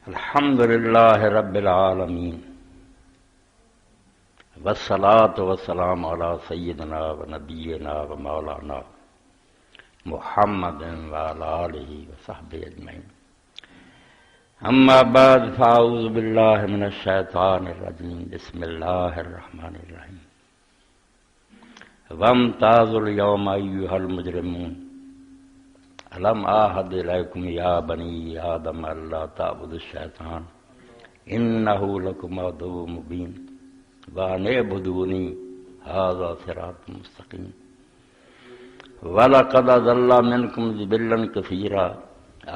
الحمد للہ رب العالمین والصلاة والسلام علی سیدنا و نبینا و مولانا محمد وعلی آلہ وصحبہ اجمعین اما بعد فاعوذ باللہ من الشیطان الرجیم بسم اللہ الرحمن الرحیم وامتازوا اليوم ایھا المجرمون الم آہد الیکم یا بنی آدم اللہ تعبدوا الشیطان انہ لکم عدو مبین وان اعبدونی ھذا صراط مستقیم وَلَقَدْ أَضَلَّ مِنْكُمْ جِبِلًّا كَثِيرًا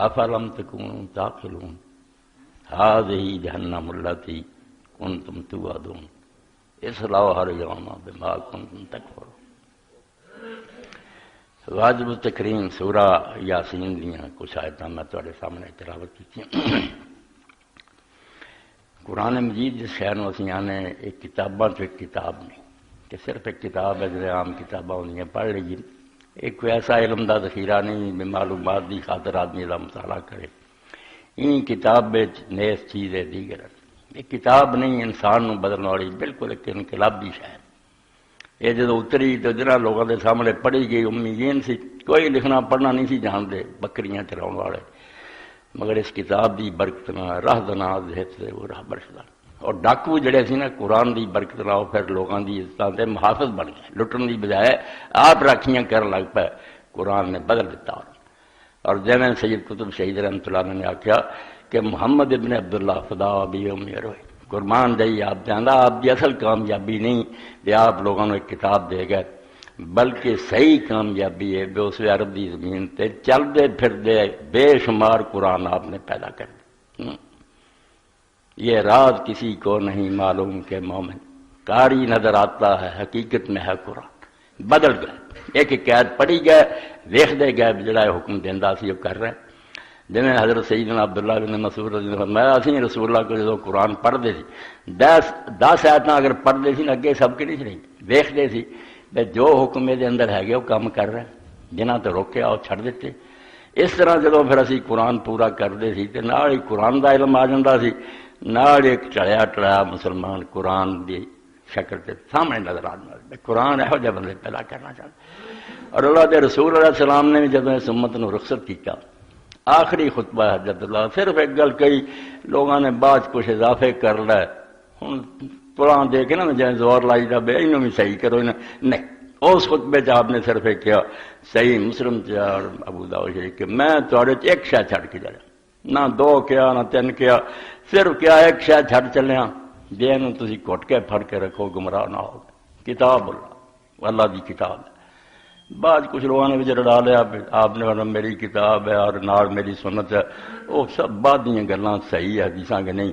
أَفَلَمْ تَكُونُوا تَعْقِلُونَ هَذِهِ جَهَنَّمُ الَّتِي كُنْتُمْ تُوعَدُونَ اصْلَوْهَا الْيَوْمَ بِمَا كُنْتُمْ تَكْفُرُونَ واجب التکریم سورہ یاسین دیاں کچھ آیتاں میں تواڈے سامنے تلاوت کیتیاں۔ قرآن مجید جس شہر نوں اسی آنے ایک کتاباں تو ایک کتاب نہیں کہ صرف ایک کتاب ہے جڑے عام کتاباں ہوندیاں پڑھ لیجیے، ایک کوئی ایسا علم دا ذخیرہ نہیں میں معلومات دی خاطر آدمی دا مطالعہ کرے، این کتاب وچ نیس چیز ہے دیگر یہ کتاب نہیں انسان نوں بدلنے والی بالکل ایک انقلابی شے ہے۔ یہ جدو اتری تو جنہاں لوگوں کے سامنے پڑھی گئی امیین سی، کوئی لکھنا پڑھنا نہیں سی جانتے، بکریاں چلاؤن والے، مگر اس کتاب دی برکت نال راہ دنا ذہن سے وہ راہ برسدا اور ڈاکو جڑے سی نا قرآن دی برکت نال پھر لوگاں دی عزتاں تے محافظ بن گئے، لٹن دی بجائے آپ راکھیاں کرن لگ پے، قرآن نے بدل دیتا۔ اور جویں سید قطب شہید رحمۃ اللہ علیہ نے آکھیا کہ محمد ابن عبداللہ فدا ابی امی روئے قربان دئی آپ جاندا آپ کی اصل کامیابی نہیں کہ آپ لوگوں نے ایک کتاب دے گئے، بلکہ صحیح کامیابی ہے بے اس عرب دی زمین تے چلدے پھردے بے شمار قرآن آپ نے پیدا کر دی۔ یہ راز کسی کو نہیں معلوم کہ مومن قاری نظر آتا ہے حقیقت میں ہے قرآن، بدل گئے ایک قید پڑھی گئے ویکھدے گئے جڑا حکم دیندا سی وہ کر رہے۔ جنہیں حضرت سیدنا عبداللہ بن مسعود رضی اللہ عنہ فرمایا اسی رسول اللہ کو جدو قرآن پڑھتے سی 10 آیتاں اگر پڑھتے سی اگے سب کے نہیں سی ویکھتے سی جو حکم یہ اندر ہے وہ کام کر رہے جنہاں تو روکیا وہ چھڑ دیتے۔ اس طرح جدو پھر اسی قرآن پورا کرتے سی تے نال ہی قرآن دا علم آ جاتا سی، نال ایک چڑھیا ٹڑایا مسلمان قرآن دی شکل تے سامنے نظر آ جاتا۔ قرآن یہو جہے بندے پیدا کرنا چاہتا اور اللہ دے رسول علیہ السلام نے بھی جدو اس امت نو رخصت کیتا آخری خطبہ حجت اللہ صرف ایک گل کہی، لوگوں نے بعد کچھ اضافے کر لے ہوں قرآن دے کے نا جائیں زور لائی جا بے انہوں بھی صحیح کرو نہیں، اس خطبے چ آپ نے صرف ایک کیا صحیح مسلم اور ابو داؤد شریف کہ میں تھوڑے ایک شے چھڑ کے جایا، نہ 2 کیا نہ 3 کیا، صرف کیا ایک شے چھڑ چلیا جے نوں تسی گھٹ کے پھڑ کے رکھو گمراہ نہ ہو، کتاب اللہ دی کتاب ہے۔ بعد کچھ لوگوں نے بھی رڑا لیا آپ نے ورنہ میری کتاب ہے اور نال میری سنت ہے، وہ سب بعد دیا گلاں صحیح ہے حدیثاں کہ نہیں۔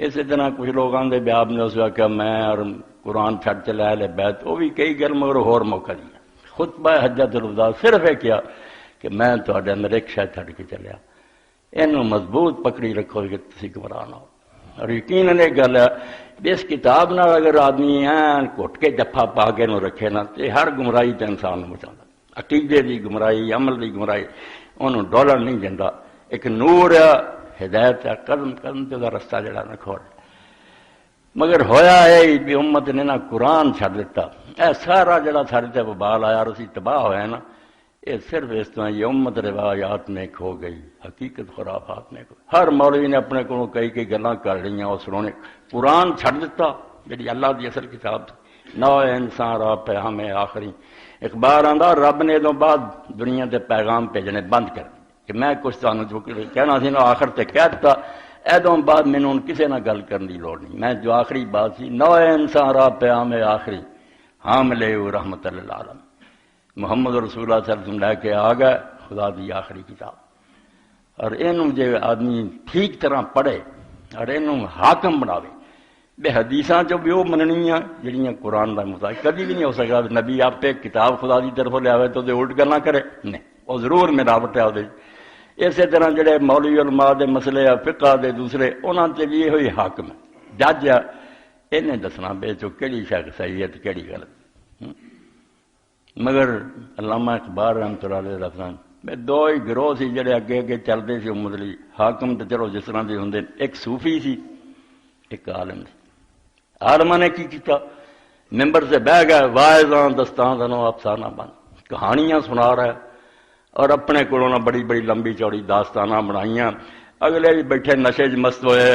اسی طرح کچھ لوگ آندے بھی آپ نے اس وقت میں اور قرآن چھڑ چلے اہل بیت، وہ بھی کئی گل مگر ہور موقع دیا۔ خطبہ حجت الوداع صرف ہے کیا کہ میں تواڈے اندر ایک شے چھڑ کے چلیا، اینوں مضبوط پکڑی رکھو کہ تسی گمراہ نہ ہو۔ اور یقیناً ایک گل ہے اس کتاب نال اگر آدمی این گھٹ کے جفا پا کے نو رکھے نا تے ہر گمراہی تے انسان مچاتا، عقیدے دی گمراہی عمل دی گمراہی انہوں ڈولن نہیں دینا۔ ایک نور ہے ہدایت ہے قدم قدم تے دا رستہ جڑا نہ کھوڑ، مگر ہویا ہے بھی امت نے نا قرآن چھڑ دیتا، اے سارا جڑا سارے تے وبال آیا اور اسی تباہ ہویا نا یہ صرف اس طرح یہ امت روایات میں کھو گئی، حقیقت خرافات میں کھو۔ ہر مولوی نے اپنے کو کئی گلاں کر لیا اس نے قرآن چھڑ دیتا جڑی اللہ دی اصل کتاب نو انسان را پیغام آخری اخبار آندا رب نے ادوں بعد دنیا دے پیغام بھیجنے بند کر کہ میں کچھ تانوں جو کہنا سی نا آخر تے کہہ دیتا، ادوں بعد مینوں کسے نہ گل کرن دی لوڑ نہیں، میں جو آخری بات سی نو انسان را پیغام آخری حاملے رحمت للعالمین محمد رسول اللہ صلی اللہ علیہ وسلم لے کے آ گئے خدا دی آخری کتاب۔ اور اینوں جے آدمی ٹھیک طرح پڑھے اور اینوں حاکم بناوے بے حدیثاں جو بھی وہ مننیاں جڑیاں قرآن دا مطابق کبھی بھی نہیں ہو سکتا نبی آپ پہ کتاب خدا دی طرف لے آوے تو دے الٹ گلاں کرے نہیں، وہ ضرور ملاوٹ ہے وہ۔ اسی طرح جڑے مولوی علماء دے مسئلے یا فقہ دے دوسرے انہاں تے بھی یہ ہوئی حاکم ہے جج ہے، انہیں دسنا بے چو کیڑی شے صحیح ہے تے کیڑی غلط۔ مگر علامہ اقبال رحمۃ اللہ علیہ دو ہی گروہ سی جڑے اگے اگے چلتے سی امت لئی. حاکم تو چلو جس طرح دے ہوندے، ایک صوفی سی ایک عالم سی. عالماں نے کی کیتا؟ ممبر سے بہ گئے، واعظاں دستاں دنوں افسانہ بن کہانیاں سنا رہا ہے، اور اپنے کولوں بڑی بڑی لمبی چوڑی داستاناں بنائیاں. اگلے بھی بیٹھے نشے چ مست ہوئے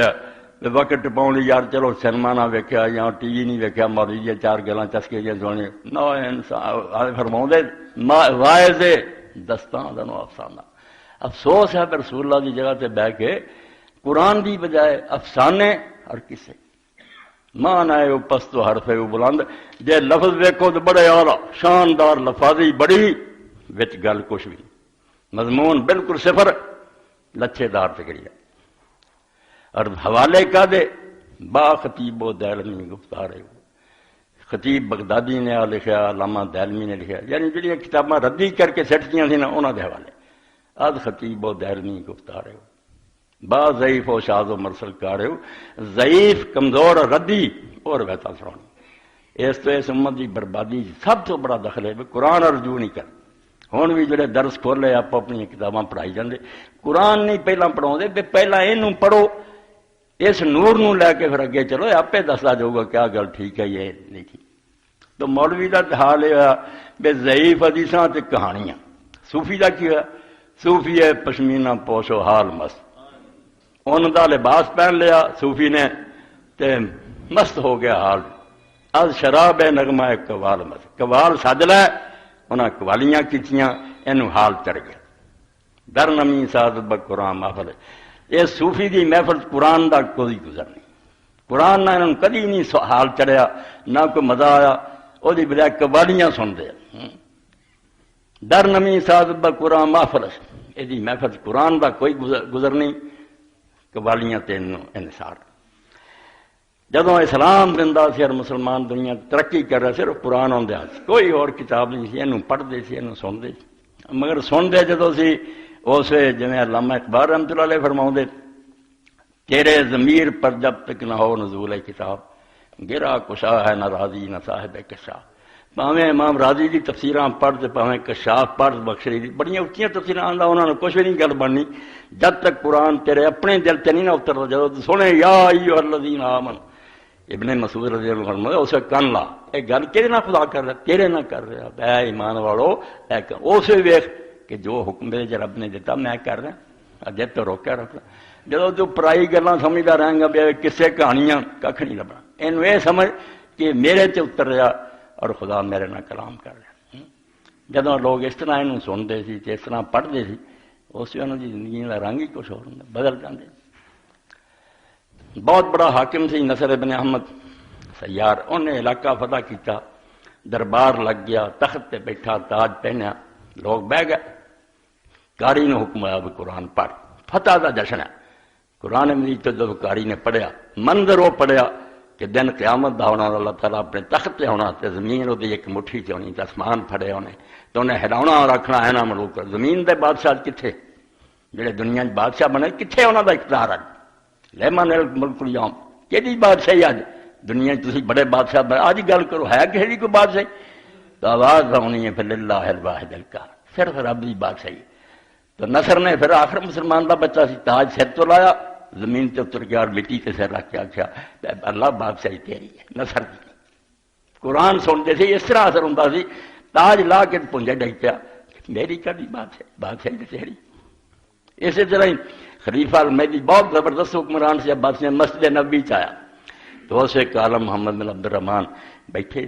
وقت ٹپاؤن لئی، یار چلو سنیما نہ ویکھیا یا ٹی وی نہیں ویکھیا، مولوی جی چار گلاں چسکے جی سونے نہ انسان فرماؤندے واعظ دستاں دنوں افسانہ. افسوس ہے پھر رسول اللہ کی جگہ تے بہ کے قرآن دی بجائے افسانے اور قصے. مان آئے وہ پست و حرف ہے وہ بلند، جے لفظ ویکھو تو بڑے اعلیٰ شاندار لفاظی بڑی وچ گل کچھ بھی، مضمون بالکل صفر، لچھے دار تکڑیا. اور حوالے کا دے با خطیب و دیلمی گفتار ہے. خطیب بغدادی نے لکھا، علامہ دیلمی نے لکھا، یعنی جڑیاں کتاباں ردی کر کے سٹتیاں سی نا انہاں دے حوالے. آج خطیب و دیلمی گفتار ہے، با ضعیف و شاذ و مرسل کار ہے، ضعیف کمزور ردی اور ویتا سنانی. اس تو اس امت دی بربادی سب تو بڑا دخل ہے قرآن رجوع نہیں کر. ہن بھی جڑے درس کھولے آپ اپنی کتاباں پڑھائی جاندے، قرآن نہیں پہلا پڑھاؤندے، تے پہلا اینوں پڑھو، اس نور نو لے کے پھر اگے چلو، آپے دسدا جاؤ گا کیا گل ٹھیک ہے یہ نہیں ٹھیک. تو مولوی دا حال یہ ہوا بے ضعیف حدیثاں تے کہانیاں. صوفی دا کی ہوا؟ صوفی ہے پشمینہ پوش و حال مست، ان دا لباس پہن لیا صوفی نے تے مست ہو گیا حال. از شراب ہے نغمہ ہے قوال مست، قوال سج لے انہاں قوالیاں کیتیاں، اینو حال چڑھ گیا. در نمی ساز بقرآن محفل. یہ صوفی دی محفل قرآن دا کوئی گزر نہیں. قرآن نہ انہوں کدی نہیں حال چڑھیا، نہ کوئی مزہ آیا، وہ دی بجائے قوالیاں سن دے. در نمی ساز بقرآن محفل، یہ محفل قرآن دا کوئی گزر نہیں، قوالیاں تین انحصار. جدوں اسلام زندہ سی اور مسلمان دنیا ترقی کر رہے صرف قرآن آدھا سی، کوئی اور کتاب نہیں سی. اینوں پڑھتے سی، اینوں سنتے سی. مگر سنتے جدوں سی اس جویں علامہ اقبال رحمۃ اللہ علیہ فرماؤندے، تیرے ضمیر پر جب تک نہ ہو نزول کتاب، گرا کشا ہے نہ راضی نہ صاحب کشاف. پاویں امام راضی دی تفسیراں پڑھ تے پاویں کشاف پڑھ، بخشری دی بڑیاں اچھیاں تفسیراں آندا، انہاں نے کچھ بھی نہیں گل بننی جب تک قرآن تیرے اپنے دل تے نہیں نہ اتردا. جدوں تو سنے یا ایھا الذین آمنوا، ابن مسعود رضی اللہ عنہ فرمایا اسے کن لا، اے گل کہدے نہ خدا کر رہا، تیرے نہ کر رہا. اے ایمان والو اے اسے ویکھ کہ جو حکم دے رب نے دیتا میں کر رہا، اجے تو روکیا رکھنا. جدوں تو پرائی گلاں سمجھدا رہیں گا بے کسے کہانیاں ککھ نہیں لبنا. اینوں اے سمجھ کہ میرے تے اتر رہا اور خدا میرے نال کلام کر رہا. جدوں لوگ اس طرح اینوں سنتے سی تے اس طرح پڑھتے سی، اس انہاں دی زندگی دا رنگ ہی کچھ ہور ہوندا، بدل جاندے. بہت بڑا حاکم سی نصر ابن احمد سیار، انہیں علاقہ فتح کیتا، دربار لگ گیا، تخت تے بیٹھا، تاج پہنیا، لوگ بہ گئے. قاری نے حکم آیا بھی قرآن پڑھ، فتح دا جشن ہے. قرآن مجید تو جب قاری نے پڑھیا، منظر وہ پڑھیا کہ دن قیامت دا ہونا، اللہ تعالیٰ اپنے تخت تے ہونا، تے زمین وہ ایک مٹھی چ ہونی، تے آسمان پھڑے ہونے، تو انہیں ہلاونا اور رکھنا ہے نا ملوک. زمین دے بادشاہ کتھے؟ جڑے دنیا بادشاہ بنے کتھے انہاں دا اقتدار ہے؟ لمن الملک اليوم، کہڑی بادشاہی اج دنیا تسی بڑے بادشاہ بنے؟ آج گل کرو ہے کہڑی کوئی بادشاہی؟ تو آواز ہونی ہے پھر للہ الواحد القہار، صرف رب دی بادشاہی. تو نصر نے پھر آخر مسلمان دا بچہ سی، تاج سر تو لایا، زمین تے اتر گیا اور مٹی تے سر رکھ کے آخیا اللہ بادشاہی تیری ہے، نصر دی. قرآن سنتے سی، اس طرح اثر ہوندا سی، تاج لا کے پونجے ڈگ پیا، میری کدی بادشاہی تے تیری. اسی طرح ہی خلیفہ المہدی بہت زبردست حکمران سے عباسی مسجد نبوی چ آیا، تو اس ایک عالم محمد بن عبد الرحمان بیٹھے.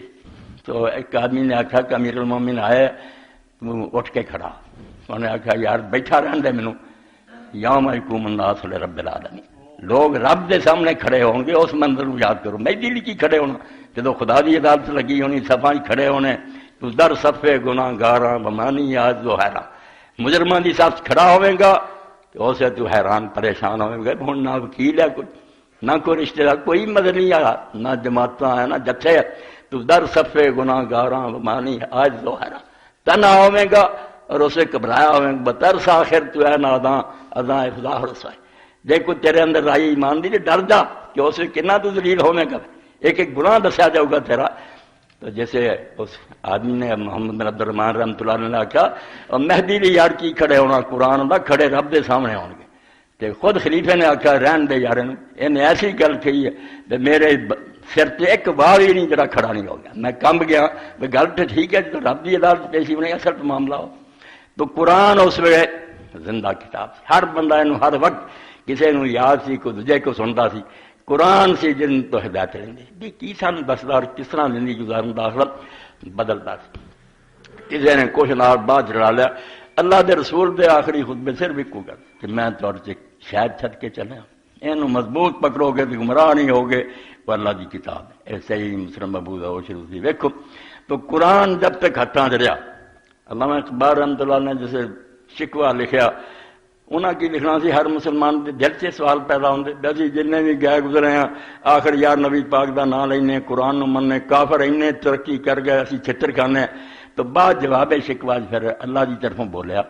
تو ایک آدمی نے آخیا کہ امیر المومن آئے، تو اٹھ کے کھڑا. انہوں نے آخیا یار بیٹھا رہن دے مینوں، یوم یقوم الناس لرب العالمین، لوگ رب دے سامنے کھڑے ہون گے، اس منظر کو یاد کرو. مہدی لئی کی کھڑے ہونا؟ جدو خدا دی عدالت لگی ہونی، صفاں کھڑے ہونے، تو در صفے گناہ گاراں بمانی آج دو حیران، مجرمان دی صف کھڑا ہوئے گا تو اسے تو حیران پریشان ہوئے گا. ہوں نہ وکیل ہے کوئی، نہ کوئی رشتہ دار، کوئی مدد نہیں آیا، نہ جماعتاں ہیں نہ جتھے، تو در صفے گناہ گاراں بمانی آج دو حیران، تنہا ہوئے گا اور اسے گھبرایا ہوئے گا. بترس آخر تو ہے ناداں اذاں افضاح رسوائی. دیکھو تیرے اندر رائی ایمان دی ڈر جا کہ اسے کنا تو ذلیل ہونے گا، ایک ایک گناہ دسیا جاؤ گا تیرا. تو جیسے اس آدمی نے محمد بن عبد الرحمان رحمۃ اللہ علیہ نے آخیا اور مہدی لی یار کی کھڑے ہونا قرآن دا کھڑے رب دے سامنے ہون گے تے خود خلیفے نے آخیا رہن دے یار انہیں ایسی گل کہی ہے کہ میرے سر تے ایک واہ ہی نہیں جڑا کھڑا نہیں ہو گیا میں کمب گیا بھی گل تو ٹھیک ہے تو رب کی عدالت پیشی ہونے اصل تو معاملہ ہو تو قرآن اس ویلے زندہ کتاب سی ہر بندہ انہوں ہر وقت کسی نو یاد سی کوئی دوجے کو سنتا سی قرآن سے جن تو ہدایت لینی بھی کی سان دسدا اور کس طرح زندگی گزارن دا آخرت بدلتا سی کسی نے کچھ نال بعد چڑھا لیا اللہ دے رسول دے آخری خطبے صرف ایک گل کہ میں تہاڈے سے شاید چھڈ کے چلیا اینو مضبوط پکڑو گے تو گمراہ نہیں ہوگے وہ اللہ دی کتاب ہے ایسے ہی مسلم ابو داؤد شریف دی ویکھو تو قرآن جب تک ہاتھاں چ رہیا علامہ اقبال رحمۃ اللہ نے جیسے شکوہ لکھیا انہاں کی لکھنا سی ہر مسلمان دے دل سے سوال پیدا ہوندے اسی جننے بھی گئے گزرے ہیں آخر یار نبی پاک دا نام لینے قرآن نو مننے کافر اینے ترقی کر گئے اسی چھتر کھانے تو بعد جواب شکوہ پھر اللہ دی طرفوں بولیا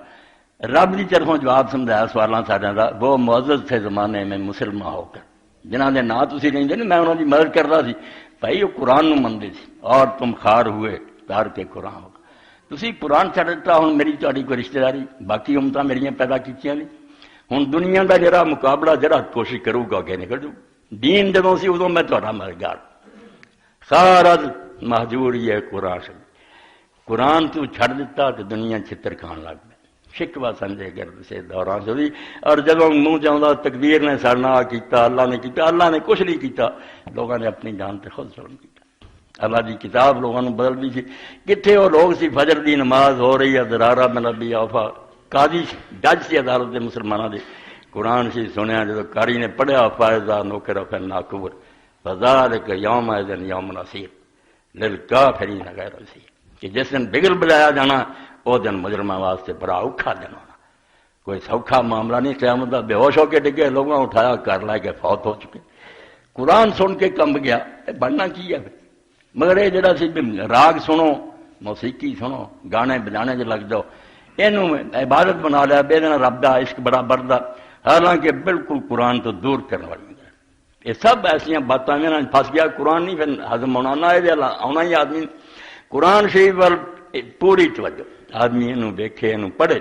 رب دی طرفوں جواب سمجھایا سوالاں ساڈیاں دا وہ معزز تھے زمانے میں مسلمان ہو کر جنہاں دے نام تسی لیندے نا میں انہاں دی مدد کردا سی بھائی وہ قرآن نو مندے سی اور تم خار ہوئے تار کے قرآن ہو تسی قرآن چھڈ دتا ہن میری تہاڈی کوئی رشتہ داری باقی امتاں میریاں پیدا کیتیاں نہیں ہن دنیا دا جڑا مقابلہ جڑا کوشش کروں گا کہ نکل جاؤ دین جدوں سی ادوں میں تہاڈا مددگار خارج مہجور ہے قرآن تو چھڈ دتا تے دنیا چھتر کھان لگ پئی شکوہ سمجھے گر سے دوران سے اور جدوں منہ چاہتا تقدیر نے سارے نال کیتا اللہ نے کیتا اللہ نے کچھ نہیں کیتا لوگوں نے اپنی جان تے خود ظلم کیتا اللہ دی کتاب لوگوں نے بدل دی سی کتنے وہ لوگ سی فجر دی نماز ہو رہی ہے درارہ بن ابی اوفا قاضی جج سی عدالت دے مسلمانوں دے قرآن سی سنیا جدو قاری نے پڑھیا فائزہ نوکر فالناکبر فذالک یوم اذن یوم نصیر للکافرین غیر عسیر کہ جس دن بگل بجایا جانا وہ دن مجرمہ واسطے بڑا اوکھا دن ہونا کوئی سوکھا معاملہ نہیں قیامت دا بے ہوش ہو کے ڈگے لوگوں اٹھایا کر لے کے فوت ہو چکے قرآن سن کے کمب گیا بننا کی ہے مگر یہ جڑا سی راگ سنو موسیقی سنو گانے بجانے جو لگ جاؤ اینوں عبادت بنا لیا بے دینا رب دا عشق بڑا بڑھتا حالانکہ بالکل قرآن تو دور کرنے والی یہ سب ایسا باتیں میں پھنس گیا قرآن نہیں پھر ہضم ہونا نہ آنا ہی آدمی قرآن شریف وال پوری توجہ آدمی یہ دیکھے یہ پڑھے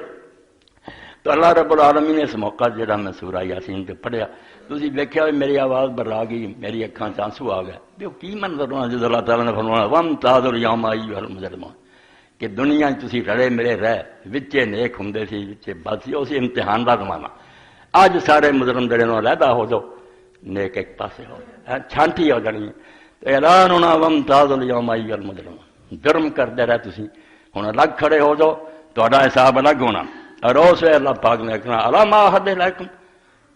تو اللہ رب العالمین نے اس موقع جہاں میں سورہ یاسین پہ پڑھیا تھی دیکھا میری آواز برا گئی میری اکھاں چانسو آ گئے بھی کی منظر ہونا جب اللہ تعالیٰ نے فرمایا وامتاز الیوم ایھا المجرمون کہ دنیا تسی رڑے ملے رہ وچے نیک ہوندے سی وچے بد سی اسی امتحان دا زمانہ اج سارے مجرم جڑے نوں علیحدہ ہو جاؤ نیک ایک پاسے ہو چھانٹی ہو جانی تو اعلان ہونا وامتاز الیوم ایھا المجرمون جرم کردے رہے تسی ہن الگ کھڑے ہو جاؤ تہاڈا حساب الگ ہونا اور اس ویلے اللہ پاک نے کہنا الا ما احد علیکم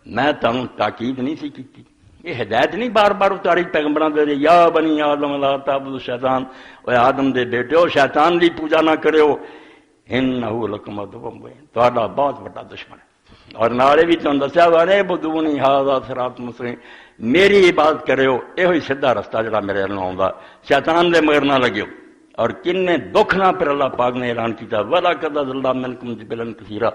میں تمہیں تاکید نہیں سی کی یہ ہدایت نہیں بار بار اتاری پیغمبراں دے یا بنی آدم لا تعبدوا الشیطان اے آدم دے بیٹیو شیطان دی پوجا نہ کرو انہ لکم عدو مبین تہاڈا بہت بڑا دشمن ہے اور نالے بھی تانوں دسیا وانے بدونی ھذا صراط مستقیم میری عبادت کرو یہ سیدھا رستہ جڑا میرے نال آوندا شیطان دے مگر نہ لگیو اور کنے دکھ نہ پھر اللہ پاک نے اعلان کیتا وَلَقَدْ أَضَلَّ مِنْكُمْ جِبِلًا كَثِيرًا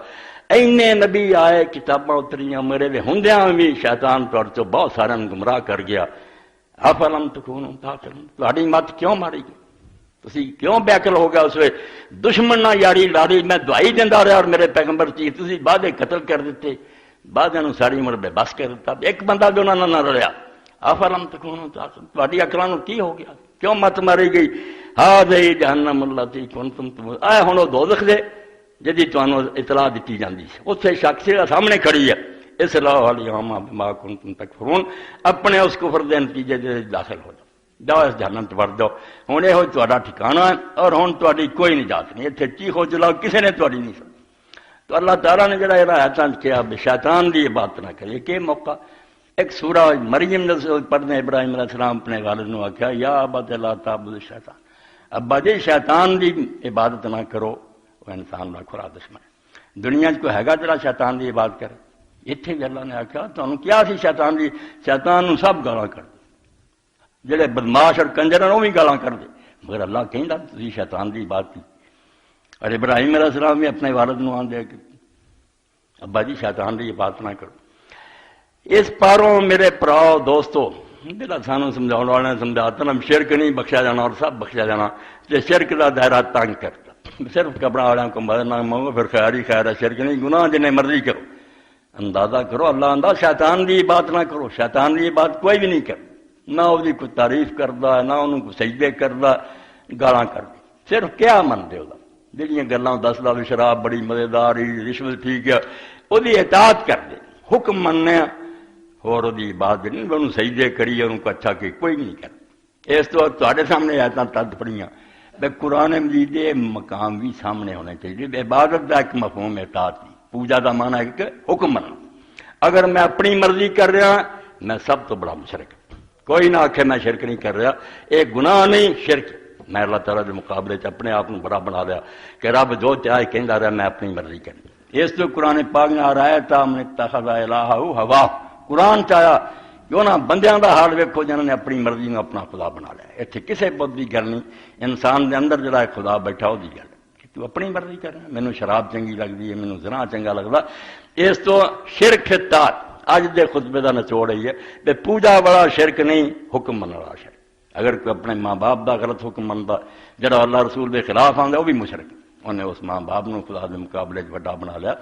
اینے نبی آئے کتاباں اتریاں میرے دے ہوندیاں بھی شیطان تہاڈے چوں بہت سارے گمراہ کر گیا افلم تکونوا تعقلون تہاڈی مت کیوں ماری گئی تسی کیوں بیعقل ہو گیا اس وے دشمن نہ یاری لاری میں دعائی دیندا رہا اور میرے پیغمبر چیز تسی بعد قتل کر دیتے بعد نوں ساری عمر بے بس کر دیتا ایک بندہ بھی انہاں نہ رلیا افلم تکونوا تعقلون تہاڈی عقلاں نوں کی ہو گیا کیوں مت ماری گئی ہذہ جہنم التی کنتم اے ہن او دوزخ دے جدی تانوں اطلاع دیتی جاندی سی اوتھے شخص سامنے کھڑی ہے اصلاح الیوم بما کنتم تکفرون اپنے اس کفر دے نتیجے دے داخل ہو جاؤ اس جہنم تے وڑ جاؤ ہن یہ تہاڈا ٹھکانہ ہے اور ہن تہاڈی کوئی نجات نہیں ایتھے چیخو چلاؤ کسے نے تہاڈی نہیں سنی تو اللہ تعالیٰ نے جڑا ہدایتاں کیا شیطان دی عبادت نہ کرے کہ موقع ایک سورہ مریم پڑھنے ابراہیم علیہ السلام اپنے والد نے آخیا یا ابت لا تعبد الشیطان ابا جی شیطان دی عبادت نہ کرو وہ انسان کا کھرا دشمن ہے دنیا کوئی ہے جڑا شیطان دی عبادت کرے اتنے بھی اللہ نے آخیا تمہیں کیا سی شیطان دی شیطان نوں سب گالاں کر دے جڑے بدماش اور کنجر ہیں وہ بھی گالاں کر دے مگر اللہ کہندا تسی شیطان دی عبادت کی اور ابراہیم علیہ السلام بھی اپنے والد نوں آندے کہ ابا جی شیطان دی عبادت نہ کرو اس پاروں میرے پراؤ دوستو جہاں سانوں سمجھاؤ والے نے سمجھاتا نا شرک نہیں بخشا جانا اور سب بخشا جانا، تے شرک کا دائرہ تنگ کرتا، صرف قبر والوں کو مدد نہ مانگو پھر خیر ہی خیر ہے، شرک نہیں، گناہ جنہیں مرضی کرو، اندازہ کرو اللہ انداز، شیطان دی بات نہ کرو، شیطان دی بات کوئی بھی نہیں کرتا، نہ وہ کوئی تعریف کرتا نہ انہوں کو سجدے کرتا، گالاں کرتا، صرف کیا منتے وہ جہاں گلاں دسدا بھی شراب بڑی مزیدار ہی، رشوت ٹھیک ہے، وہ اطاعت کر دے، حکم مننے اور وہ بات نہیں انہوں سجدے کری انہوں کو اچھا کہ کوئی نہیں کرتا۔ اس تو تھوڑے سامنے آیتاں تد پڑھیاں بے قرآن مجید دے مقام بھی سامنے ہونے چاہیے، عبادت کا ایک مفہوم اطاعت نہیں، پوجا کا معنی ہے کہ حکم مننا، اگر میں اپنی مرضی کر رہا میں سب تو بڑا مشرک، کوئی نہ آکھے میں شرک نہیں کر رہا، ایک گناہ نہیں شرک، میں اللہ تعالیٰ کے مقابلے اپنے آپ کو بڑا بنا لیا کہ رب جو چاہے کہندا رہا میں اپنی مرضی کرنی۔ اس تو قرآن پاک نے آ رہا ہے تا من اتخذ الہہ ہوا، قرآن چاہیا جو نا بندیاں دا حال ویکھو جنہوں نے اپنی مرضی میں اپنا خدا بنا لیا، اتنے کسی بت کی گل نہیں، انسان دے اندر جڑا خدا بیٹھا وہ گل کہ تو اپنی مرضی کر رہا، مینوں شراب چنگی لگتی ہے، مینوں زنا چنگا لگتا، اس تو شرک اطاعت اج دے خطبے کا نچوڑ ہے کہ پوجا والا شرک نہیں، حکم مننے والا شرک، اگر کوئی اپنے ماں باپ دا غلط حکم منتا جڑا اللہ رسول دے خلاف آندا وہ بھی مشرک، انہیں اس ماں باپ نو خدا دے مقابلے وڈا بنا لیا۔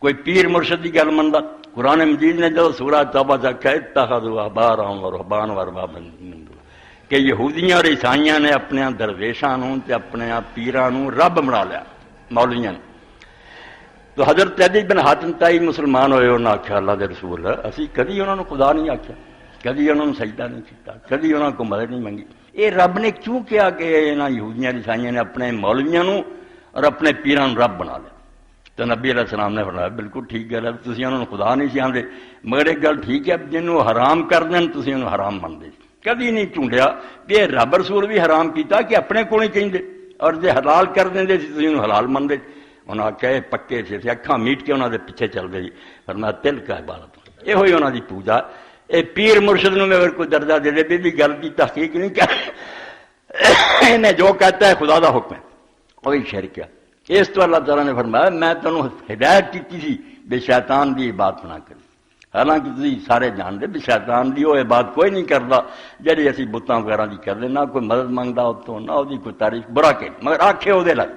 کوئی پیر مرشد کی گل منتا، قرآن مجید نے جو سورہ توبہ چکھا اتخذوا احبارهم ورهبانهم واربابا من دون اللہ کہ یہودیاں اور عیسائیاں نے اپنے درویشاں تے اپنے پیراں نو رب بنا لیا، مولویاں نے۔ تو حضرت عدی بن حاتم تائی مسلمان ہوئے، انہوں نے آخیا اللہ دے رسول اسی کدی انہوں نے خدا نہیں آخیا، کدی انہوں نے سجدہ نہیں کیتا، کدی انہوں کو مدد نہیں منگی، یہ رب نے کیوں کیا کہ انہاں یہودیاں عیسائیاں نے اپنے مولویاں نو اور اپنے پیراں نو رب بنا لیا؟ تو نبی علیہ السلام نے فرمایا بالکل ٹھیک گل ہے، تسی انہوں نے خدا نہیں سی آندے، مگر ایک گل ٹھیک ہے جنوں حرام کر دین تسی انہوں حرام مندے، کدی نہیں ٹونڈیا کہ رب رسول بھی حرام کیتا کہ اپنے کو نہیں کہندے، اور جے حلال کر دیندے سی تسی انہوں حلال مندے، انہوں نے کہے پکے سے اکھاں میٹ کے انہوں دے پیچھے چل گئی، فرمایا تل کا عبادت، یہ ہوئی انہوں دی پوجا۔ اے پیر مرشد نے اگر کوئی درجہ دے دے بھی گل کی تحقیق نہیں کر، انہیں جو کہتا ہے خدا دا حکم ہے وہی شرک ہے۔ اس تو اللہ تعالیٰ نے فرمایا میں تمہیں ہدایت کی تھی بے شیطان دی عبادت نہ کری، حالانکہ تھی سارے جان دے بھی شیطان دی وہ عبادت کوئی نہیں کرتا جی اسی بتاں وغیرہ دی کر دیں، نہ کوئی مدد منگتا اتوں نہ وہ کوئی تعریف برا کہ مگر آخے وہ لگ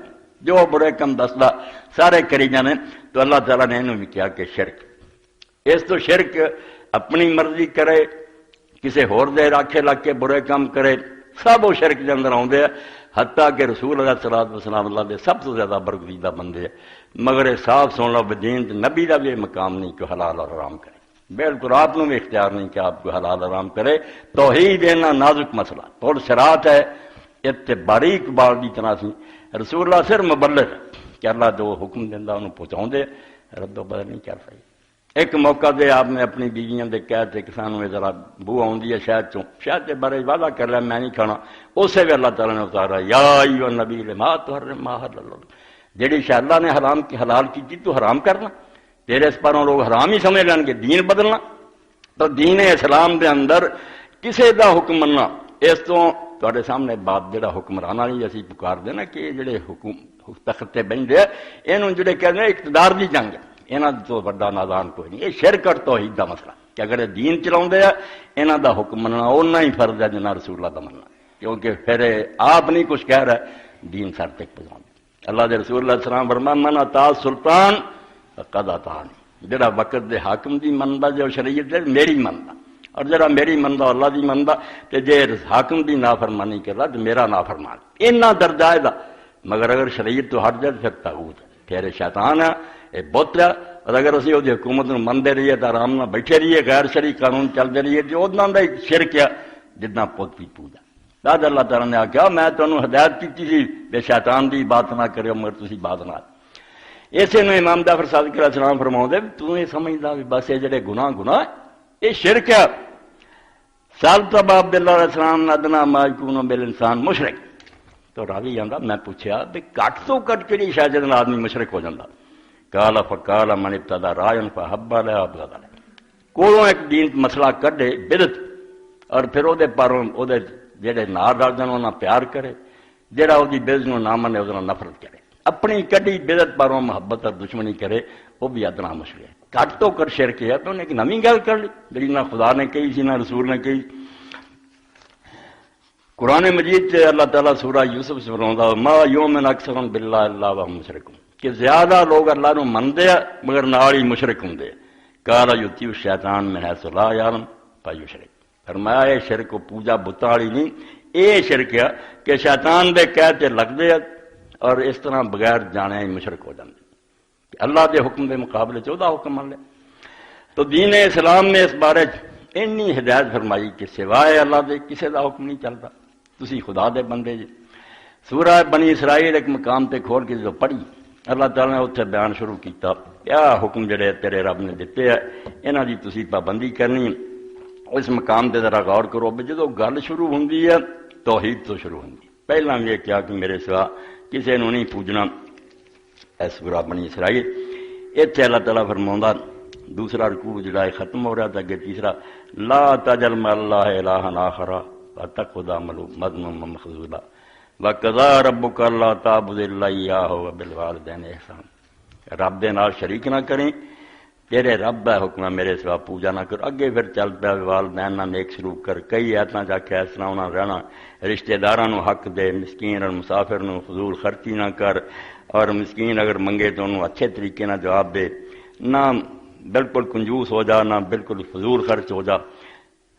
جو برے کم دستا سارے کری جانے۔ تو اللہ تعالیٰ نے انہوں بھی کیا کہ شرک، اس تو شرک اپنی مرضی کرے کسی ہور دے راکھے لگ کے برے کام کرے، سب وہ شرک کے اندر آتے ہیں، حتیٰ کہ رسول علیہ السلام اللہ دے سب تو زیادہ برگزیدہ بندے ہیں، مگر یہ صاف سن لو بدین نبی کا بھی مقام نہیں کہ حلال اور حرام کرے، بالکل آپ نے بھی اختیار نہیں کہ آپ کو حلال حرام کرے، توحید اینا نازک مسئلہ تھوڑا شرات ہے، اتنے باریک بال کی طرح سی رسول اللہ صرف مبلغ کہ اللہ جو حکم دینا انہوں پہنچاؤ دے، رد و بدل نہیں کر سکے۔ ایک موقع دے آپ نے اپنی بیویاں دے کہہ تے کہ سانوں ذرا بو آؤندی ہے شاید کے بارے وعدہ کر لیا میں نہیں کھانا، اسے بھی اللہ تعالیٰ نے اتارا یا ایھا النبی لما تحرم ما احل اللہ، جیڑی شاید اللہ نے حلال کی تو حرام کرنا، تیرے اس پروں لوگ حرام ہی سمجھ لیں گے دین بدلنا۔ تو دین اسلام دے اندر کسے دا حکم مننا، اس تو تواڈے سامنے بات جڑا حکمراناں نہیں اسی پکار دے نا کہ جڑے حکم تخت تے بہندے اینوں جڑے کہندے اقتدار دی جنگ، انہاں تو بڑا نادان کوئی نہیں، یہ شرک اور توحید دا مسئلہ کہ اگر دین چلاؤندے ہیں انہاں دا حکم مننا اُنہ ہی فرض ہے جنہ رسول اللہ دا مننا، کیونکہ پھر آپ نہیں کچھ کہہ رہا دین سر تک پہنچاؤں۔ اللہ دے رسول اللہ علیہ السلام فرمایا من اطاع سلطان فقد اطاعنی، جڑا وقت دے حاکم دی مندا جو شریعت دے میری مندا، اور جڑا میری مندا اللہ دی مندا، تے جے حاکم دی نافرمانی کردا تے میرا نافرمان، اتنا درجہ ہے دا، مگر اگر شریعت تو ہٹ جائے پھر طاغوت ہے، پھر شیطان ہے، یہ بت ہے، اور اگر اسی وہ حکومت نو منتے رہیے تو آرام نہ بیٹھے رہیے غیر شرعی قانون چلتے رہیے تو اتنا کا ایک شرک ہے جتنا پت بھی پوجا۔ بعد اللہ تعالیٰ نے آخیا میں تمہیں ہدایت کی تھی بے شیطان دی بات نہ کرو مگر تسی بات نہ، اسے نو امام جعفر صادق علیہ السلام فرماؤ دے تو یہ سمجھدا بھی بس یہ جڑے گناہ یہ شرک ہے۔ سالت ابا عبداللہ علیہ السلام ادنا ما یکون بالانسان مشرک، تو راوی آندا میں پوچھا بھی کٹ تو کٹ کہڑی شاید آدمی مشرک ہو جاتا، کالا فکالا من ابتدا رائن فحب علیہ ابغض علیہ، کولوں ایک دین مسئلہ کڈے بدعت اور پھر وہ پروں وہ جڑے نال رل جان انہاں پیار کرے، جڑا وہ بدعت نو نہ منے وہ نفرت کرے، اپنی کڈی بدعت پروں محبت اور دشمنی کرے، وہ بھی ادنا مشرک ہے۔ کٹ تو کٹ شرک ہے تو انہیں ایک نویں گل کر لی جی نہ خدا نے کہی سی نہ رسول نے کہی، قرآن مجید سے اللہ تعالیٰ سورہ یوسف سے فرماتا ما یؤمن اکثرهم باللہ الا وهم مشرکون کہ زیادہ لوگ اللہ نو مندے مگر نال ہی مشرک ہوندے قال یطیع الشیطان من حیث لا یعلم فیشرک فرمایا یہ شرک و پوجا بتاں والی نہیں، یہ شرک ہے کہ شیطان دے قید تے لگ دے اور اس طرح بغیر جانے ہی مشرک ہو جاندے اللہ دے حکم دے مقابلے چودہ حکم مان لے۔ تو دین اسلام نے اس بارے اتنی ہدایت فرمائی کہ سوائے اللہ دے کسی دا حکم نہیں چلتا، تسی خدا دے بندے جی۔ سورہ بنی اسرائیل ایک مقام تے کھول کے جو پڑھی اللہ تعالیٰ نے اتنے بیان شروع کیتا کیا حکم جڑے تیرے رب نے دیتے ہیں انہاں دی تسی پابندی کرنی۔ اس مقام تے ذرا غور کرو بھی جدو گل شروع ہوندی ہے توحید تو شروع ہوندی، پہلا یہ کیا کہ میرے سوا کسی نو نہیں پوجنا، اے سورہ بنی اسرائیل۔ اتنے اللہ تعالیٰ فرماؤں دوسرا رکوع جڑا ہے ختم ہو رہا تھا کہ تیسرا لا تجعل مع اللہ الہا آخر واتخذہ مذموما مخذولا وقضى ربک الا تعبدوا الا ایاہ وبالوالدین احسانا، رب دے نال شریک نہ کریں، تیرے رب دا حکم ہے میرے سوا پوجا نہ کرو۔ اگے پھر چل پیا والدین نال نیک سلوک کر، کئی ایتاں جا کے اس طرح انہاں رہنا، رشتہ داراں نو حق دے، مسکین اور مسافر نو فضول خرچی نہ کر، اور مسکین اگر منگے تو انہوں اچھے طریقے نہ جواب دے، نہ بالکل کنجوس ہو جا نہ بالکل فضول خرچ ہو جا،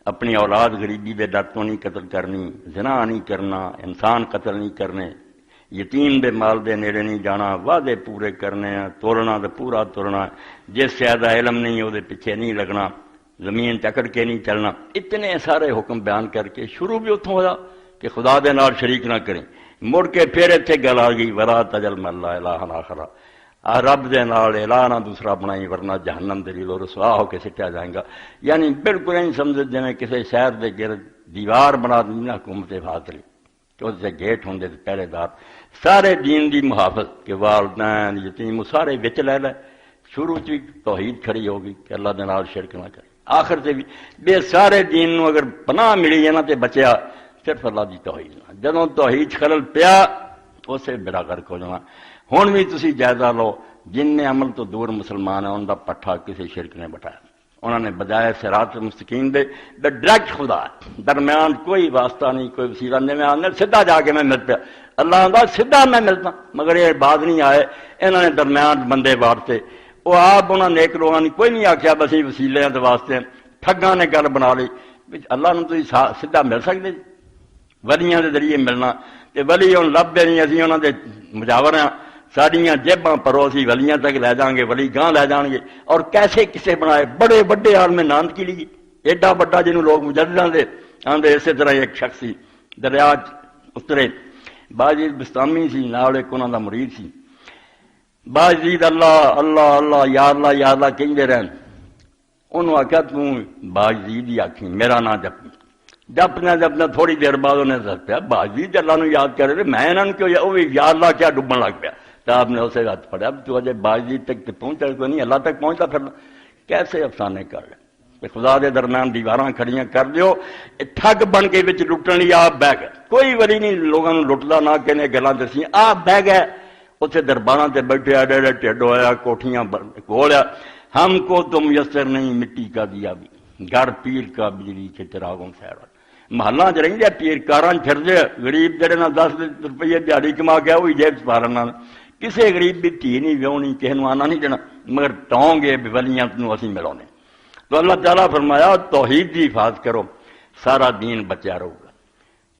اپنی اولاد غریبی دے ڈر تو نہیں قتل کرنی، زنا نہیں کرنا، انسان قتل نہیں کرنے، یتیم دے مال دے نیڑے نہیں جانا، وعدے پورے کرنے ہیں، تولنا دے پورا تولنا، جس زیادہ علم نہیں وہ پیچھے نہیں لگنا، زمین چکڑ کے نہیں چلنا۔ اتنے سارے حکم بیان کر کے شروع بھی اتوں ہوا کہ خدا دے نال شریک نہ کریں، مڑ کے پھر اتنے گل آ گئی ولا تجعل مع اللہ الہا آخر، رب دے نال الہ نہ دوسرا بنائی ورنہ جہنم دے لو رسوا ہو کے سٹیا جائے گا۔ یعنی بالکل نہیں سمجھ جائیں کسی شہر دے گرد دیوار بنا دی نا حکومت فاضل کہ اس سے گیٹ ہوندے تے پہرے دار، سارے دین دی محافظ کہ والدین یتیم سارے وچ لے لے، شروع چ توحید کھڑی ہوگی کہ اللہ دے نال شرک نہ کرے، آخر تے بھی بے سارے دین نو اگر پناہ ملی ہے نا تے بچیا صرف اللہ دی توحید نہ، جدوں توحید خلل پیا اسے بیڑا غرق ہو جانا۔ ہن بھی تسی جائزہ لو جن نے عمل تو دور مسلمان ہیں ان دا پٹھا کسی شرک نے بٹھایا، انہوں نے بجائے صراط مستقیم دے ڈائریکٹ خدا ہے، درمیان کوئی واسطہ نہیں، کوئی وسیلہ نہیں، میں سیدھا جا کے میں مل پیا، اللہ آندا سیدھا میں ملتا، مگر یہ بعد نہیں آئے، انہوں نے درمیان بندے بانٹتے، وہ آپ انہوں نے نیک لوگوں نے کوئی نہیں آخیا بس یہ وسیلے دے واسطے، ٹھگاں نے گل بنا لی اللہ نے تسی سیدھا مل سکتے جی، ولیاں دے ذریعے ملنا، تے ولی ہن لبدے نہیں، اسی انہوں دے مجاور ہیں، ساڑیاں جیباں پرو اسی ولیاں تک لے جائیں گے، ولی گاں لے جان گے، اور کیسے کسے بنائے بڑے بڑے عالم ناند کی لیگی، ایڈا بڑا جنہوں لوگ مجدداں دے آندے، اسی طرح ایک شخص سی دریا اترے، باجید بستامی سی، نال ایک انہاں دا مرید سی، باجید اللہ اللہ اللہ یا اللہ کہندے رہن، انہوں آکھیا توں باجید ہی آکھی میرا نام جپنا تھوڑی دیر بعد انہیں دس پیا باجید اللہ نو یاد کر رہے، میں انہوں نے کیوں وہ بھی یا اللہ کیا ڈبن لگ پیا، تو آپ نے اسے ہاتھ پڑھا تو اجے باجید تک پہنچا کوئی نہیں، اللہ تک پہنچتا پھر کیسے افسانے کر رہے خدا دے درمیان دیواراں کھڑیاں کر دیو، ٹھگ بن کے وچ لٹن لی آپ بہ گئے، کوئی ولی نہیں لوگوں لٹدا نہ کہنے گلاں دسیاں، آپ بہ گئے اتنے درباراں تے بیٹھے ایڈے ایڈے ٹھڈ ہویا کوٹھیاں کھولیا، ہم کو تو میسر نہیں مٹی کا دیا بھی گھر پیر کا بجلی کے چراغوں سے محلہ چ رہتے پیر کاراں پھرتے غریب جڑے نہ 10 روپیے دیہڑی کما گیا وہی جیب چ پا لینا، کسی غریب بھی دھی نہیں ویونی کسی نو آنا نہیں دینا، مگر ٹونگ گے ولیاں نو اسی ملاونے۔ تو اللہ تعالیٰ فرمایا توحید کی حفاظت کرو سارا دین بچیا رہے گا،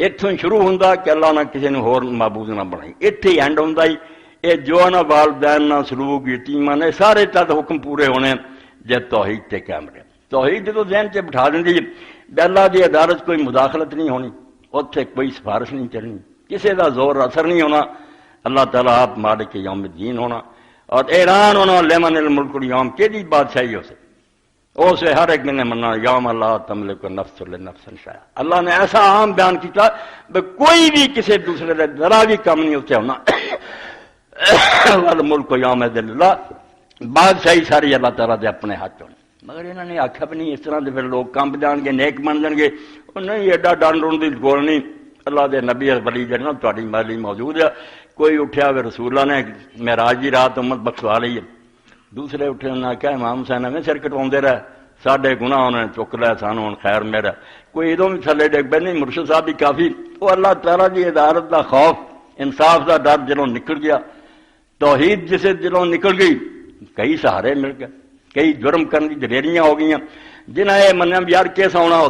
اتوں شروع ہوں کہ اللہ نہ کسی نے ہور معبود نہ بنائی، اتنے اینڈ ہوں یہ جو نہ والدین نہ سلوک یتیماں نے سارے تد حکم پورے ہونے جب توحید تے قائم رہے۔ توحید جو ذہن سے بٹھا دیں اللہ کی عدالت کوئی مداخلت نہیں ہونی، اتنے کوئی سفارش نہیں چلنی، کسی کا زور اثر نہیں ہونا، اللہ تعالیٰ آپ مالک یوم الدین ہونا، اور اعلان ہونا لمن الملک اليوم کہ بادشاہی ہو سے اسے ہر ایک نے مننا یوم اللہ تملک نفس لنفس شیئا، اللہ نے ایسا عام بیان کیا کوئی بھی کسی دوسرے کا ذرا بھی کم نہیں اتنے ہونا، والملک یوم اللہ بادشاہی ساری اللہ تعالیٰ دے اپنے ہاتھ ہونے، مگر انہوں نے آخیا بھی نہیں اس طرح پھر لوگ کمپ جان گے نیک بن جان گے، نہیں ایڈا ڈنڈ ڈنڈ کی گول نہیں، اللہ دے نبی ولی جڑے نا تاری مالی موجود ہے، کوئی اٹھیا ہوئے رسول اللہ نے معراج کی رات امت بخشوا لی ہے، دوسرے اٹھے انہوں نے کہا امام حسین میں سر کٹوا رہے ساڈے گناہ انہوں نے چک لیا سانو ہن خیر میرا کوئی ادوں بھی تھلے ڈگ پہ نہیں مرشد صاحب بھی کافی وہ اللہ تعالیٰ کی عدالت دا خوف انصاف دا ڈر دلوں نکل گیا توحید جسے دلوں نکل گئی کئی سہارے مل گئے کئی جرم کرنے کی دلیریاں ہو گئی جنہیں یہ منیا بھی یار کیس آنا